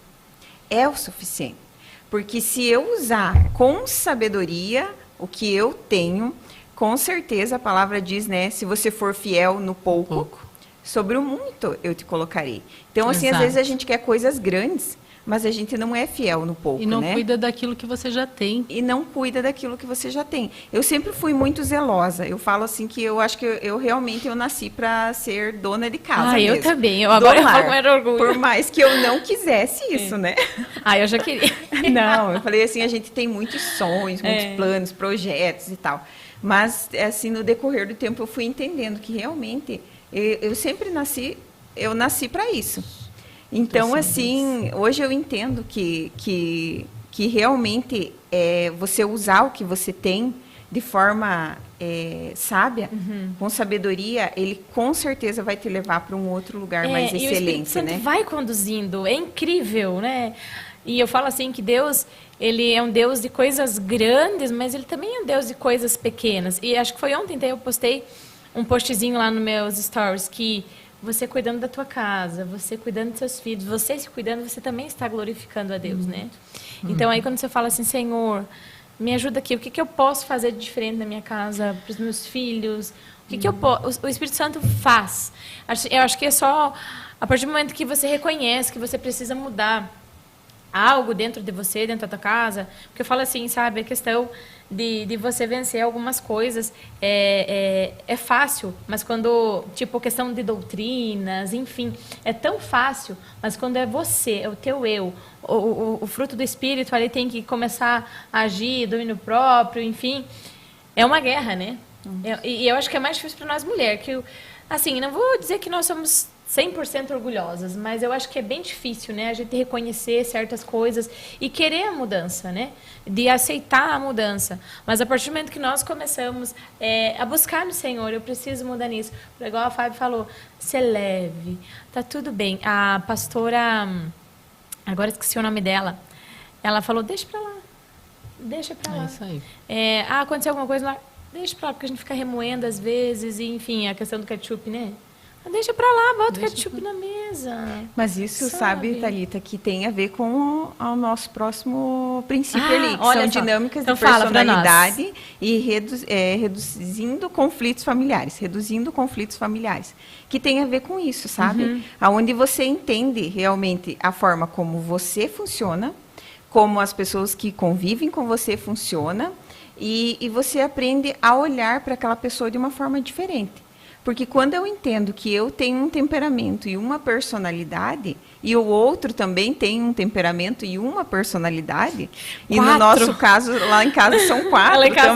É o suficiente. Porque se eu usar com sabedoria o que eu tenho, com certeza a palavra diz, né? Se você for fiel no pouco, sobre o muito eu te colocarei. Então, assim, às vezes a gente quer coisas grandes, mas a gente não é fiel no pouco, e não cuida daquilo que você já tem. E não cuida daquilo que você já tem. Eu sempre fui muito zelosa. Eu falo assim que eu acho que eu realmente nasci para ser dona de casa mesmo. Eu também. Agora eu falo com muito orgulho. Por mais que eu não quisesse isso, né? Eu já queria. Não, eu falei assim, a gente tem muitos sonhos, muitos planos, projetos e tal. Mas, assim, no decorrer do tempo eu fui entendendo que realmente eu sempre nasci para isso. Então, assim, hoje eu entendo que realmente você usar o que você tem de forma sábia, com sabedoria, ele com certeza vai te levar para um outro lugar mais excelente, e o Espírito Santo vai conduzindo, é incrível, né? E eu falo assim que Deus, ele é um Deus de coisas grandes, mas ele também é um Deus de coisas pequenas. E acho que foi ontem, eu postei um postzinho lá nos meus stories que você cuidando da tua casa, você cuidando dos seus filhos, você se cuidando, você também está glorificando a Deus, né? Então, aí quando você fala assim, Senhor, me ajuda aqui, o que eu posso fazer de diferente na minha casa, para os meus filhos? O que eu posso... O Espírito Santo faz. Eu acho que é só a partir do momento que você reconhece que você precisa mudar algo dentro de você, dentro da tua casa, porque eu falo assim, sabe, a questão de você vencer algumas coisas é fácil, mas quando, tipo, questão de doutrinas, enfim, é tão fácil, mas quando é você, é o teu eu, o fruto do Espírito ali tem que começar a agir, domínio próprio, enfim, é uma guerra, né? E eu acho que é mais difícil para nós mulheres, que, assim, não vou dizer que nós somos 100% orgulhosas, mas eu acho que é bem difícil, né, a gente reconhecer certas coisas e querer a mudança, né, de aceitar a mudança. Mas a partir do momento que nós começamos a buscar no Senhor, eu preciso mudar nisso, igual a Fábio falou, ser leve, tá tudo bem. A pastora, agora esqueci o nome dela, ela falou, deixa pra lá, É isso aí. Aconteceu alguma coisa lá, deixa pra lá, porque a gente fica remoendo às vezes, e, enfim, a questão do ketchup, né? Deixa pra lá, bota o ketchup na mesa. Mas isso, sabe, Thalita, que tem a ver com o nosso próximo princípio ali, que são dinâmicas de personalidade e reduzindo conflitos familiares, que tem a ver com isso, sabe? Aonde você entende realmente a forma como você funciona, como as pessoas que convivem com você funcionam, e você aprende a olhar para aquela pessoa de uma forma diferente. Porque quando eu entendo que eu tenho um temperamento e uma personalidade, e o outro também tem um temperamento e uma personalidade, e no nosso caso, lá em casa são 4 lá em casa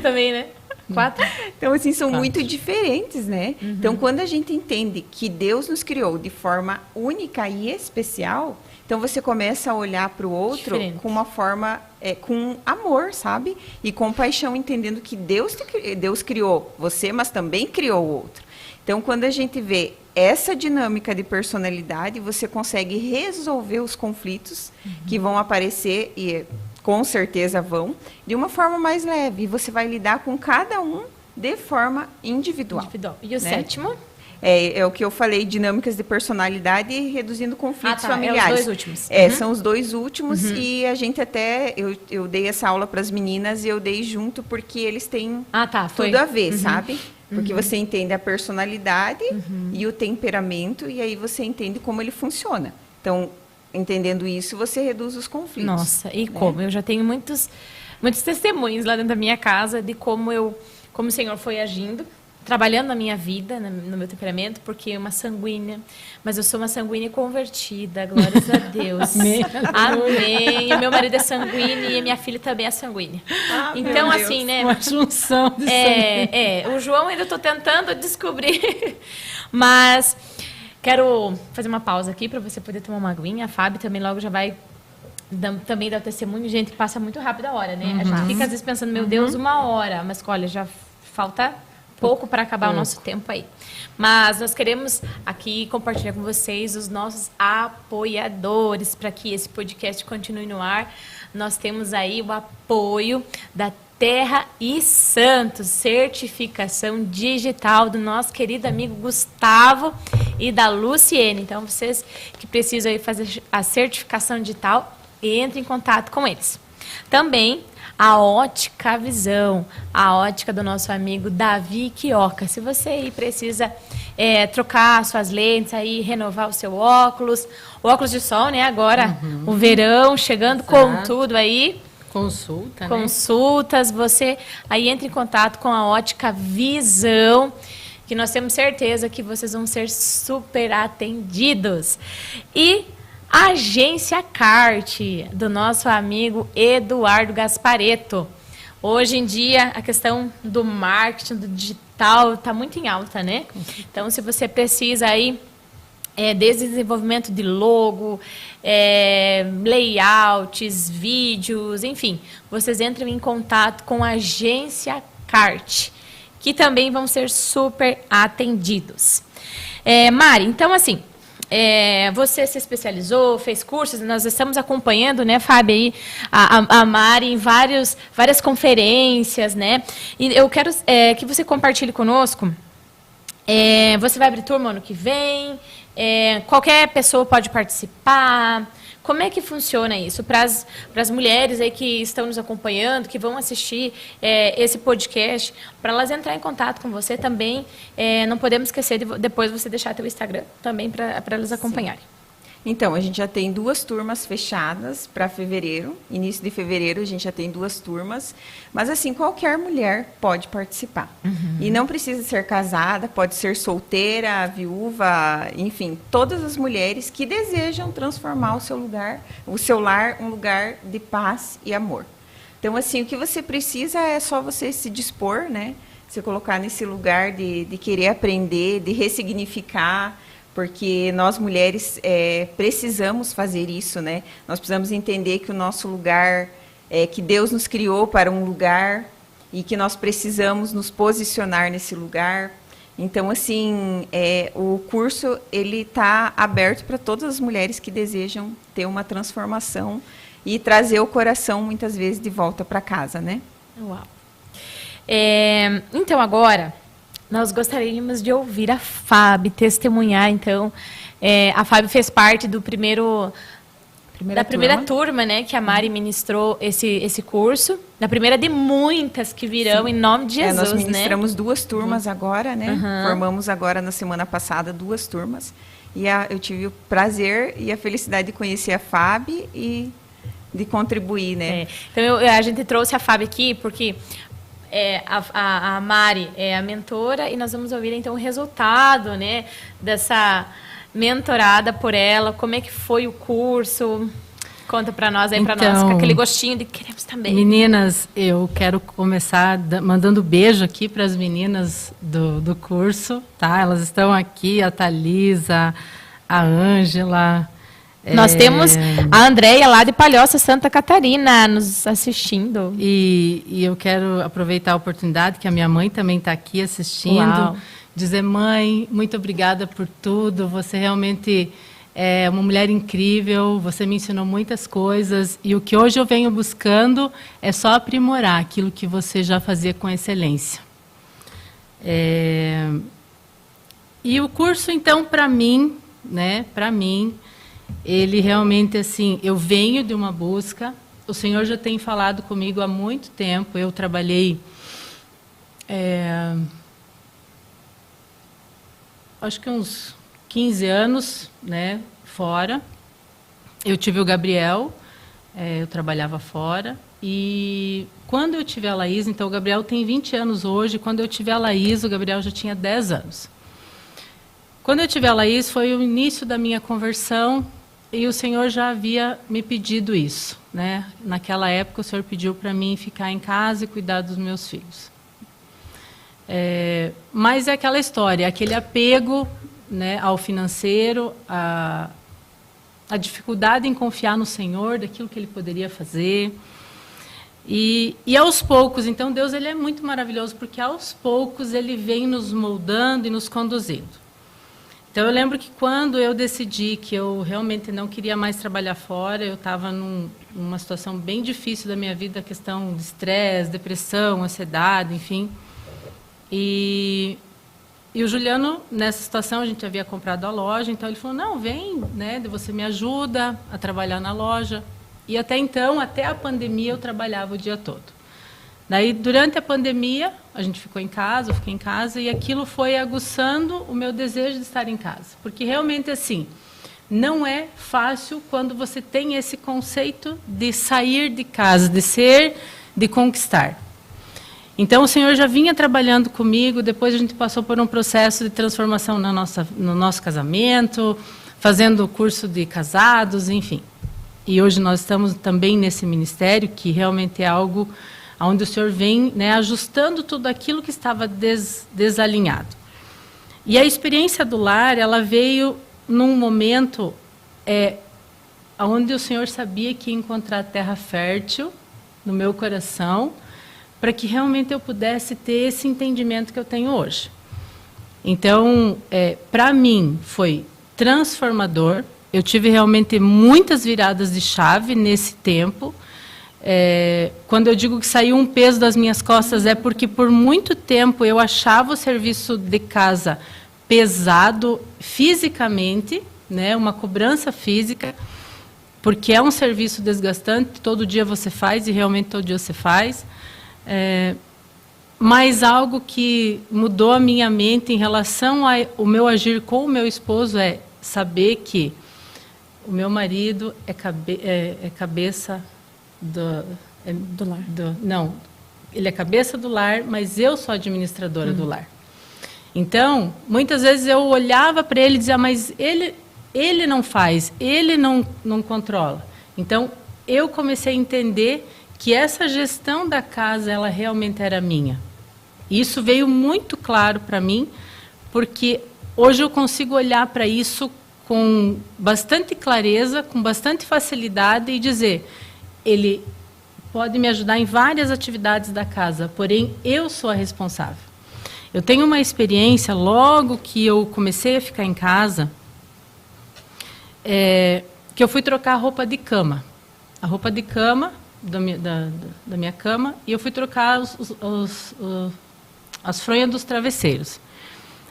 também, né? 4. Então, assim, são muito diferentes, né? Então, quando a gente entende que Deus nos criou de forma única e especial, então você começa a olhar para o outro com uma forma, com amor, sabe? E compaixão, entendendo que Deus criou você, mas também criou o outro. Então, quando a gente vê essa dinâmica de personalidade, você consegue resolver os conflitos que vão aparecer, e com certeza vão, de uma forma mais leve. E você vai lidar com cada um de forma individual. E o sétimo? É o que eu falei, dinâmicas de personalidade e reduzindo conflitos familiares. É os 2 últimos. São os 2 últimos e a gente até, eu dei essa aula para as meninas e eu dei junto porque eles têm tudo a ver, sabe? Porque você entende a personalidade e o temperamento e aí você entende como ele funciona. Então, entendendo isso, você reduz os conflitos. Nossa, e como? Eu já tenho muitos testemunhos lá dentro da minha casa de como o Senhor foi agindo, trabalhando na minha vida, no meu temperamento, porque é uma sanguínea, mas eu sou uma sanguínea convertida, glórias a Deus. Amém. O meu marido é sanguíneo e a minha filha também é sanguínea. Então, assim, né? Uma junção de sangue. O João ainda estou tentando descobrir, mas quero fazer uma pausa aqui para você poder tomar uma aguinha. A Fábio também logo já vai também dar o testemunho. Gente, passa muito rápido a hora, né? A gente fica às vezes pensando, meu Deus, 1 hora, mas olha, já falta pouco para acabar o nosso tempo aí. Mas nós queremos aqui compartilhar com vocês os nossos apoiadores para que esse podcast continue no ar. Nós temos aí o apoio da Terra e Santos, certificação digital do nosso querido amigo Gustavo e da Luciene. Então, vocês que precisam aí fazer a certificação digital, entrem em contato com eles. Também a Ótica Visão, a ótica do nosso amigo Davi Quioca. Se você aí precisa trocar suas lentes, aí, renovar o seu óculos de sol, né? Agora, o verão chegando com tudo aí. Consultas, você aí entra em contato com a Ótica Visão, que nós temos certeza que vocês vão ser super atendidos. E a Agência CART, do nosso amigo Eduardo Gasparetto. Hoje em dia, a questão do marketing, do digital, está muito em alta, né? Então, se você precisa aí desde desenvolvimento de logo, layouts, vídeos, enfim, vocês entram em contato com a Agência CART, que também vão ser super atendidos. Mari, então assim, você se especializou, fez cursos, nós estamos acompanhando, né, Fábio, aí, a Mari em várias conferências, né? E eu quero que você compartilhe conosco. Você vai abrir turma ano que vem? Qualquer pessoa pode participar? Como é que funciona isso para as mulheres aí que estão nos acompanhando, que vão assistir esse podcast, para elas entrar em contato com você também? Não podemos esquecer de depois você deixar teu Instagram também para elas acompanharem. Então, a gente já tem 2 turmas fechadas para fevereiro. Início de fevereiro a gente já tem 2 turmas. Mas, assim, qualquer mulher pode participar. E não precisa ser casada, pode ser solteira, viúva, enfim, todas as mulheres que desejam transformar o seu lar, um lugar de paz e amor. Então, assim, o que você precisa é só você se dispor, né? Se colocar nesse lugar de querer aprender, de ressignificar, porque nós mulheres precisamos fazer isso, né? Nós precisamos entender que o nosso lugar, que Deus nos criou para um lugar e que nós precisamos nos posicionar nesse lugar. Então, assim, o curso ele está aberto para todas as mulheres que desejam ter uma transformação e trazer o coração, muitas vezes, de volta para casa, né? Uau! Então, agora, Nós gostaríamos de ouvir a Fábio testemunhar, então. A Fábio fez parte do da primeira turma, né, que a Mari ministrou esse curso. Da primeira de muitas que virão, em nome de Jesus, nós ministramos 2 turmas agora, né? Uhum. Formamos agora, na semana passada, 2 turmas. E eu tive o prazer e a felicidade de conhecer a Fábio e de contribuir, né? Então, a gente trouxe a Fábio aqui porque a Mari é a mentora e nós vamos ouvir, então, o resultado, né, dessa mentorada por ela. Como é que foi o curso? Conta para nós aí, para nós, com aquele gostinho de queremos também. Meninas, eu quero começar mandando beijo aqui para as meninas do curso, tá? Elas estão aqui, a Thalisa, a Ângela. Nós temos a Andréia lá de Palhoça, Santa Catarina, nos assistindo. E eu quero aproveitar a oportunidade que a minha mãe também está aqui assistindo. Uau. Dizer, mãe, muito obrigada por tudo. Você realmente é uma mulher incrível. Você me ensinou muitas coisas. E o que hoje eu venho buscando é só aprimorar aquilo que você já fazia com excelência. E o curso, então, para mim, né? Para mim, ele realmente, assim, eu venho de uma busca. O Senhor já tem falado comigo há muito tempo. Eu trabalhei, acho que uns 15 anos, né, fora. Eu tive o Gabriel, eu trabalhava fora. E quando eu tive a Laís, então o Gabriel tem 20 anos hoje. Quando eu tive a Laís, o Gabriel já tinha 10 anos. Quando eu tive a Laís, foi o início da minha conversão. E o Senhor já havia me pedido isso, né? Naquela época, o Senhor pediu para mim ficar em casa e cuidar dos meus filhos. Mas é aquela história, aquele apego, né, ao financeiro, a dificuldade em confiar no Senhor, daquilo que Ele poderia fazer. E aos poucos, então Deus, ele é muito maravilhoso, porque aos poucos Ele vem nos moldando e nos conduzindo. Então, eu lembro que quando eu decidi que eu realmente não queria mais trabalhar fora, eu estava numa situação bem difícil da minha vida, a questão de estresse, depressão, ansiedade, enfim. E o Juliano, nessa situação, a gente havia comprado a loja, então ele falou, não, vem, né, você me ajuda a trabalhar na loja. E até então, até a pandemia, eu trabalhava o dia todo. Daí, durante a pandemia, a gente ficou em casa, eu fiquei em casa, e aquilo foi aguçando o meu desejo de estar em casa. Porque, realmente, assim, não é fácil quando você tem esse conceito de sair de casa, de conquistar. Então, o Senhor já vinha trabalhando comigo, depois a gente passou por um processo de transformação no nosso casamento, fazendo o curso de casados, enfim. E hoje nós estamos também nesse ministério, que realmente é algo onde o Senhor vem, né, ajustando tudo aquilo que estava desalinhado. E a experiência do lar, ela veio num momento onde o Senhor sabia que ia encontrar terra fértil no meu coração, para que realmente eu pudesse ter esse entendimento que eu tenho hoje. Então, para mim, foi transformador. Eu tive realmente muitas viradas de chave nesse tempo. Quando eu digo que saiu um peso das minhas costas, é porque por muito tempo eu achava o serviço de casa pesado fisicamente, né, uma cobrança física, porque é um serviço desgastante, todo dia você faz, e realmente todo dia você faz. Mas algo que mudou a minha mente em relação ao meu agir com o meu esposo é saber que o meu marido é cabeça do lar. Não, ele é cabeça do lar, mas eu sou administradora do lar. Então, muitas vezes eu olhava para ele e dizia, mas ele não faz, ele não controla. Então, eu comecei a entender que essa gestão da casa, ela realmente era minha. Isso veio muito claro para mim, porque hoje eu consigo olhar para isso com bastante clareza, com bastante facilidade e dizer, ele pode me ajudar em várias atividades da casa, porém eu sou a responsável. Eu tenho uma experiência, logo que eu comecei a ficar em casa, que eu fui trocar a roupa de cama. A roupa de cama da minha cama, e eu fui trocar as fronhas dos travesseiros.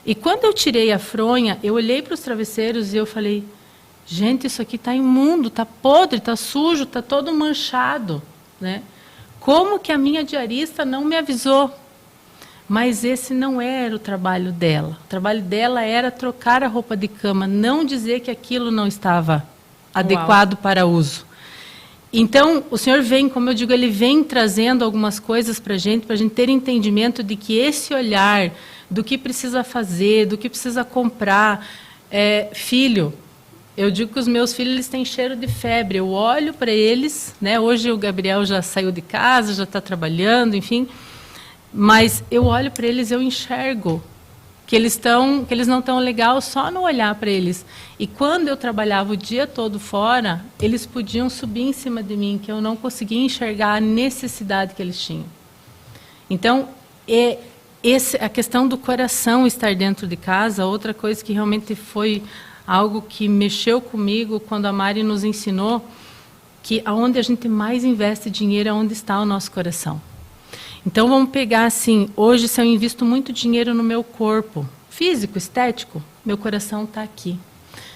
E quando eu tirei a fronha, eu olhei para os travesseiros e eu falei, gente, isso aqui está imundo, está podre, está sujo, está todo manchado, né? Como que a minha diarista não me avisou? Mas esse não era o trabalho dela. O trabalho dela era trocar a roupa de cama, não dizer que aquilo não estava adequado para uso. Então, o senhor vem, como eu digo, ele vem trazendo algumas coisas para a gente ter entendimento de que esse olhar do que precisa fazer, do que precisa comprar. Filho, eu digo que os meus filhos eles têm cheiro de febre. Eu olho para eles, né? Hoje o Gabriel já saiu de casa, já está trabalhando, enfim. Mas eu olho para eles e eu enxergo que eles não estão legal só no olhar para eles. E quando eu trabalhava o dia todo fora, eles podiam subir em cima de mim, que eu não conseguia enxergar a necessidade que eles tinham. Então, a questão do coração estar dentro de casa, outra coisa que realmente foi algo que mexeu comigo quando a Mari nos ensinou que aonde a gente mais investe dinheiro é onde está o nosso coração. Então, vamos pegar assim, hoje, se eu invisto muito dinheiro no meu corpo, físico, estético, meu coração está aqui.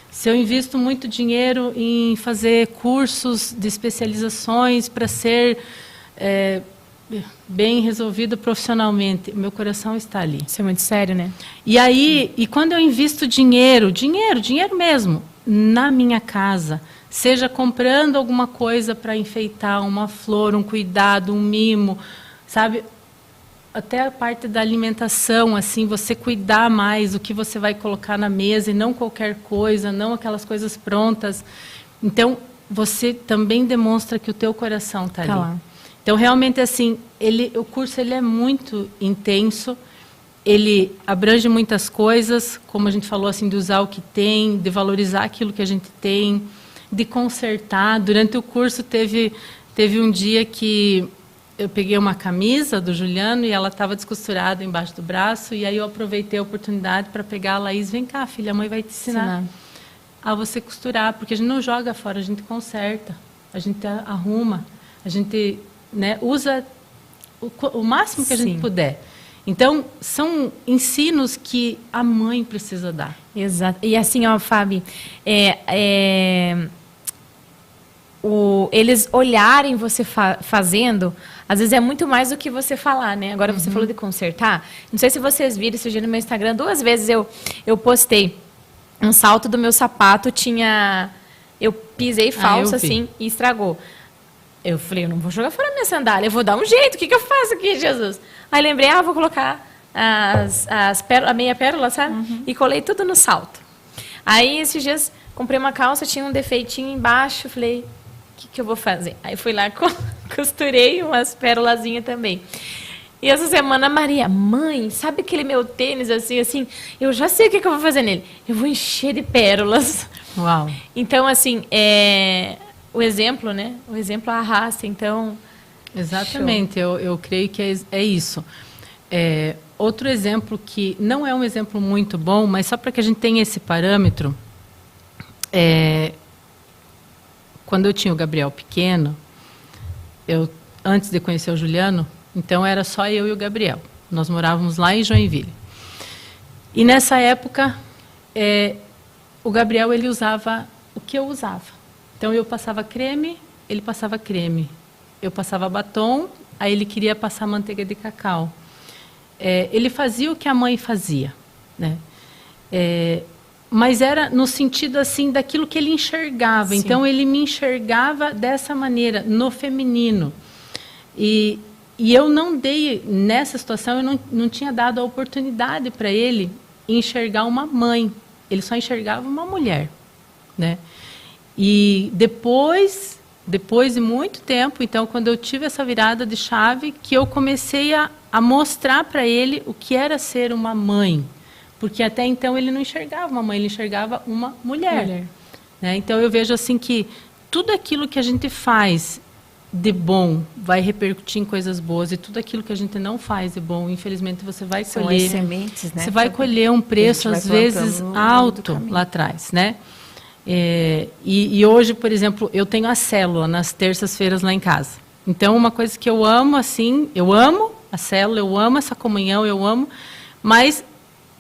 Se eu invisto muito dinheiro em fazer cursos de especializações para ser bem resolvido profissionalmente, meu coração está ali. Isso é muito sério, né? E aí, quando eu invisto dinheiro mesmo, na minha casa, seja comprando alguma coisa para enfeitar, uma flor, um cuidado, um mimo, sabe, até a parte da alimentação, assim, você cuidar mais o que você vai colocar na mesa e não qualquer coisa, não aquelas coisas prontas. Então, você também demonstra que o teu coração está ali. Lá. Então, realmente, assim, o curso ele é muito intenso, ele abrange muitas coisas, como a gente falou, assim, de usar o que tem, de valorizar aquilo que a gente tem, de consertar. Durante o curso, teve um dia que eu peguei uma camisa do Juliano e ela estava descosturada embaixo do braço, e aí eu aproveitei a oportunidade para pegar a Laís, vem cá, filha, a mãe vai te ensinar a você costurar, porque a gente não joga fora, a gente conserta, a gente arruma, a gente, né, usa o máximo que a gente puder. Então, são ensinos que a mãe precisa dar. Exato. E assim, ó, Fábio, eles olharem você fazendo, às vezes é muito mais do que você falar, né? Agora você falou de consertar. Não sei se vocês viram esse dia no meu Instagram, 2 vezes eu postei um salto do meu sapato, eu pisei falso assim e estragou. Eu falei, eu não vou jogar fora a minha sandália, eu vou dar um jeito, o que eu faço aqui, Jesus? Aí lembrei, vou colocar a meia pérola, sabe? E colei tudo no salto. Aí esses dias comprei uma calça, tinha um defeitinho embaixo, falei, o que eu vou fazer? Aí fui lá, costurei umas pérolazinhas também. E essa semana a Maria, mãe, sabe aquele meu tênis assim, eu já sei o que eu vou fazer nele. Eu vou encher de pérolas. Uau. Então, assim, o exemplo, né? O exemplo arrasta, então... Exatamente, eu creio que é isso. Outro exemplo que não é um exemplo muito bom, mas só para que a gente tenha esse parâmetro, quando eu tinha o Gabriel pequeno, antes de conhecer o Juliano, então era só eu e o Gabriel. Nós morávamos lá em Joinville. E nessa época, o Gabriel ele usava o que eu usava. Então eu passava creme, ele passava creme. Eu passava batom, aí ele queria passar manteiga de cacau. Ele fazia o que a mãe fazia, né? Mas era no sentido assim daquilo que ele enxergava. Sim. Então ele me enxergava dessa maneira, no feminino. E eu não dei, nessa situação, eu não tinha dado a oportunidade para ele enxergar uma mãe. Ele só enxergava uma mulher, né? E depois de muito tempo, então, quando eu tive essa virada de chave, que eu comecei a mostrar para ele o que era ser uma mãe. Porque até então ele não enxergava uma mãe, ele enxergava uma mulher. Né? Então eu vejo assim que tudo aquilo que a gente faz de bom vai repercutir em coisas boas, e tudo aquilo que a gente não faz de bom, infelizmente você vai colher. São as sementes, né? Você vai colher um preço às vezes alto lá atrás, né? E hoje, por exemplo, eu tenho a célula nas terças-feiras lá em casa. Então, uma coisa que eu amo, assim, eu amo a célula, eu amo essa comunhão, eu amo, mas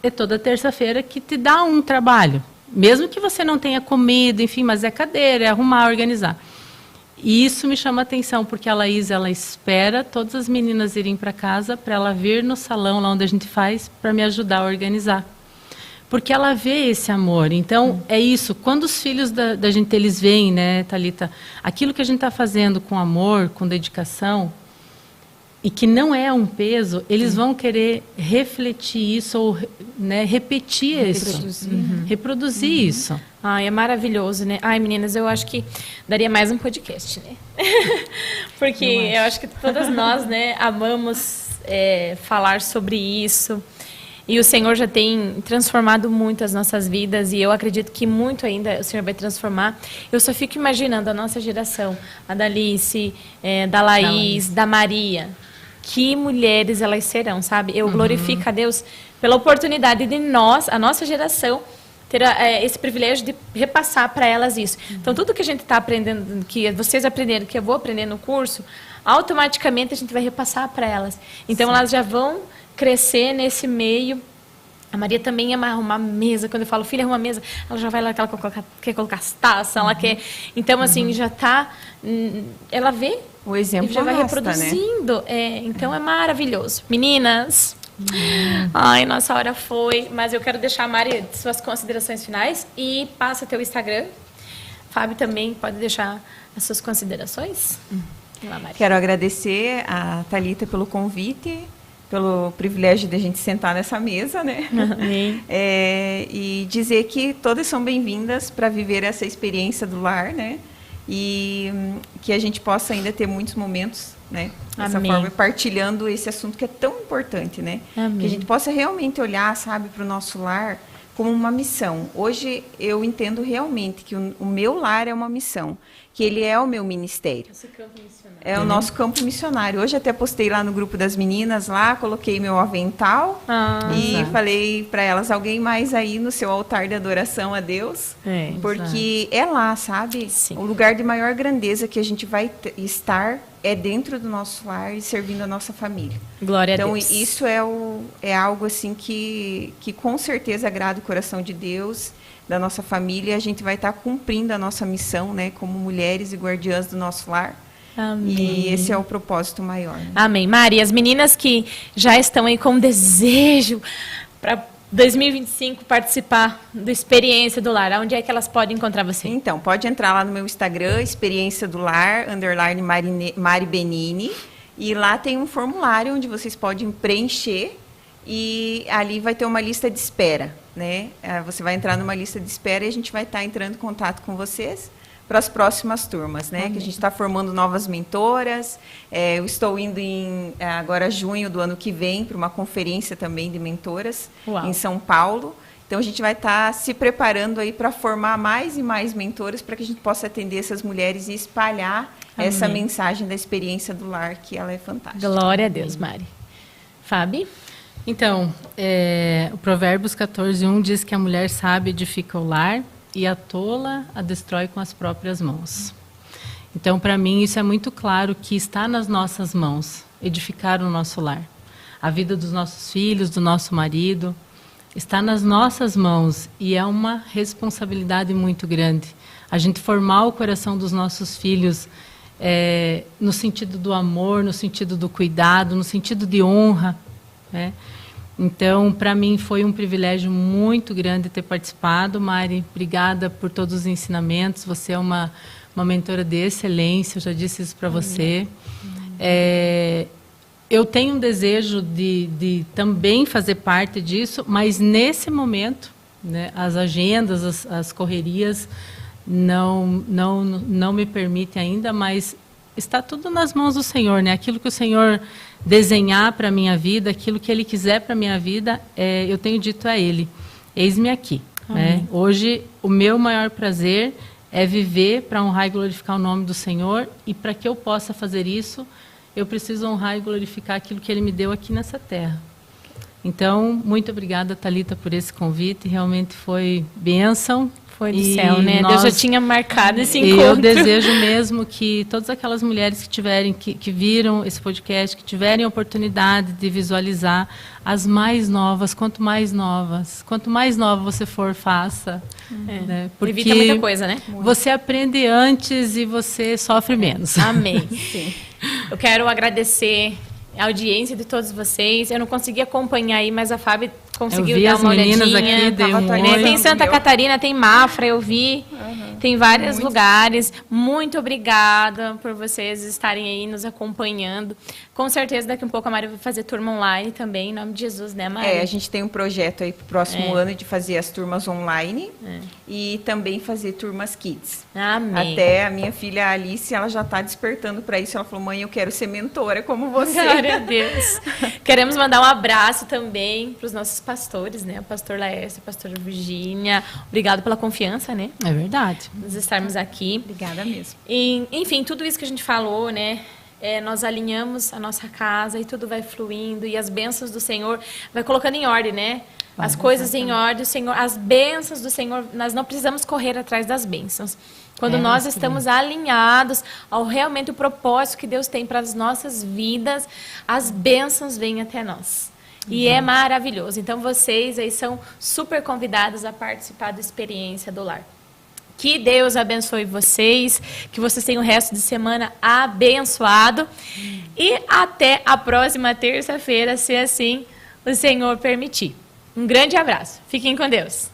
é toda terça-feira que te dá um trabalho. Mesmo que você não tenha comido, enfim, mas é cadeira, é arrumar, organizar. E isso me chama a atenção, porque a Laís, ela espera todas as meninas irem para casa para ela vir no salão, lá onde a gente faz, para me ajudar a organizar. Porque ela vê esse amor. Então, é isso. Quando os filhos da gente, eles veem, né, Thalita, aquilo que a gente está fazendo com amor, com dedicação, e que não é um peso, eles vão querer refletir isso ou, né, repetir isso. Reproduzir isso. Ai, é maravilhoso, né? Ai, meninas, eu acho que daria mais um podcast, né? Porque eu acho que todas nós, né, amamos falar sobre isso. E o Senhor já tem transformado muito as nossas vidas e eu acredito que muito ainda o Senhor vai transformar. Eu só fico imaginando a nossa geração, a da Alice, da Laís, da Maria. Que mulheres elas serão, sabe? Eu glorifico a Deus pela oportunidade de nós, a nossa geração, ter esse privilégio de repassar para elas isso. Então, tudo que a gente está aprendendo, que vocês aprenderam, que eu vou aprender no curso, automaticamente a gente vai repassar para elas. Então, elas já vão crescer nesse meio. A Maria também ama arrumar mesa. Quando eu falo, filha, arruma mesa, ela já vai lá, ela quer colocar as taças, ela quer... Então, assim, já está... Ela vê... O exemplo já vai arrasta, reproduzindo. Né? Então, é maravilhoso. Meninas... Ai, nossa hora foi. Mas eu quero deixar, Mari, suas considerações finais. E passa teu Instagram. Fábio também pode deixar as suas considerações. Lá, Mari. Quero agradecer a Thalita pelo convite, pelo privilégio de a gente sentar nessa mesa, né? E dizer que todas são bem-vindas para viver essa experiência do lar, né? E que a gente possa ainda ter muitos momentos, né? Dessa forma, partilhando esse assunto que é tão importante, né? Amém. Que a gente possa realmente olhar, sabe, para o nosso lar como uma missão. Hoje eu entendo realmente que o meu lar é uma missão, que ele é o meu ministério. Esse campo missionário. É o nosso campo missionário. Hoje até postei lá no grupo das meninas, lá coloquei meu avental e falei para elas, alguém mais aí no seu altar de adoração a Deus? Porque é lá, sabe? Sim. O lugar de maior grandeza que a gente vai estar é dentro do nosso lar e servindo a nossa família. Glória a Deus. Então, isso é algo assim que com certeza agrada o coração de Deus, da nossa família, e a gente vai estar cumprindo a nossa missão, né, como mulheres e guardiãs do nosso lar. Amém. E esse é o propósito maior. Né? Amém. Mari, as meninas que já estão aí com desejo para 2025 participar do Experiência do Lar, onde é que elas podem encontrar você? Então, pode entrar lá no meu Instagram, Experiência do Lar, _Mari Benini, e lá tem um formulário onde vocês podem preencher e ali vai ter uma lista de espera, né? Você vai entrar numa lista de espera e a gente vai estar entrando em contato com vocês para as próximas turmas, né? Amém. Que a gente está formando novas mentoras. Eu estou indo em agora junho do ano que vem para uma conferência também de mentoras em São Paulo. Então a gente vai estar se preparando aí para formar mais e mais mentoras para que a gente possa atender essas mulheres e espalhar Amém. Essa mensagem da experiência do lar, que ela é fantástica. Glória a Deus, Mari. Fábio? Então, o Provérbios 14:1 diz que a mulher sábia edifica o lar e a tola a destrói com as próprias mãos. Então, para mim, isso é muito claro que está nas nossas mãos, edificar o nosso lar. A vida dos nossos filhos, do nosso marido, está nas nossas mãos e é uma responsabilidade muito grande. A gente formar o coração dos nossos filhos no sentido do amor, no sentido do cuidado, no sentido de honra, né? Então, para mim, foi um privilégio muito grande ter participado. Mari, obrigada por todos os ensinamentos. Você é uma mentora de excelência, eu já disse isso para você. Eu tenho um desejo de também fazer parte disso, mas nesse momento, né, as agendas, as correrias não me permitem ainda, mas está tudo nas mãos do Senhor, né? Aquilo que o Senhor desenhar para a minha vida, aquilo que Ele quiser para a minha vida, eu tenho dito a Ele, eis-me aqui. Né? Hoje, o meu maior prazer é viver para honrar e glorificar o nome do Senhor, e para que eu possa fazer isso, eu preciso honrar e glorificar aquilo que Ele me deu aqui nessa terra. Então, muito obrigada, Thalita, por esse convite. Realmente foi bênção. Foi do céu, né? Deus já tinha marcado esse encontro. E eu desejo mesmo que todas aquelas mulheres que viram esse podcast, que tiverem a oportunidade de visualizar as mais novas, quanto mais nova você for, faça. Né? Porque evita muita coisa, né? Você aprende antes e você sofre menos. Amém. Sim. Eu quero agradecer a audiência de todos vocês. Eu não consegui acompanhar aí, mas a Fábio conseguiu dar uma olhadinha. Aqui, tem Santa Catarina, tem Mafra, eu vi. Tem vários lugares. Muito obrigada por vocês estarem aí nos acompanhando. Com certeza, daqui a pouco a Mari vai fazer turma online também, em nome de Jesus, né, Mari? A gente tem um projeto aí para o próximo ano de fazer as turmas online e também fazer turmas kids. Amém. Até a minha filha Alice, ela já está despertando para isso. Ela falou, mãe, eu quero ser mentora como você. Glória a Deus. Queremos mandar um abraço também para os nossos pastores, né? O pastor Laércio, a pastora Virgínia. Obrigado pela confiança, né? É verdade. Nos estarmos aqui. Obrigada mesmo. E, enfim, tudo isso que a gente falou, né? Nós alinhamos a nossa casa e tudo vai fluindo. E as bênçãos do Senhor vai colocando em ordem, né? As coisas em ordem, o Senhor, as bênçãos do Senhor, nós não precisamos correr atrás das bênçãos. Quando nós estamos alinhados ao realmente o propósito que Deus tem para as nossas vidas, as bênçãos vêm até nós. E é maravilhoso. Então, vocês aí são super convidados a participar da experiência do lar. Que Deus abençoe vocês, que vocês tenham o resto de semana abençoado. E até a próxima terça-feira, se assim o Senhor permitir. Um grande abraço. Fiquem com Deus.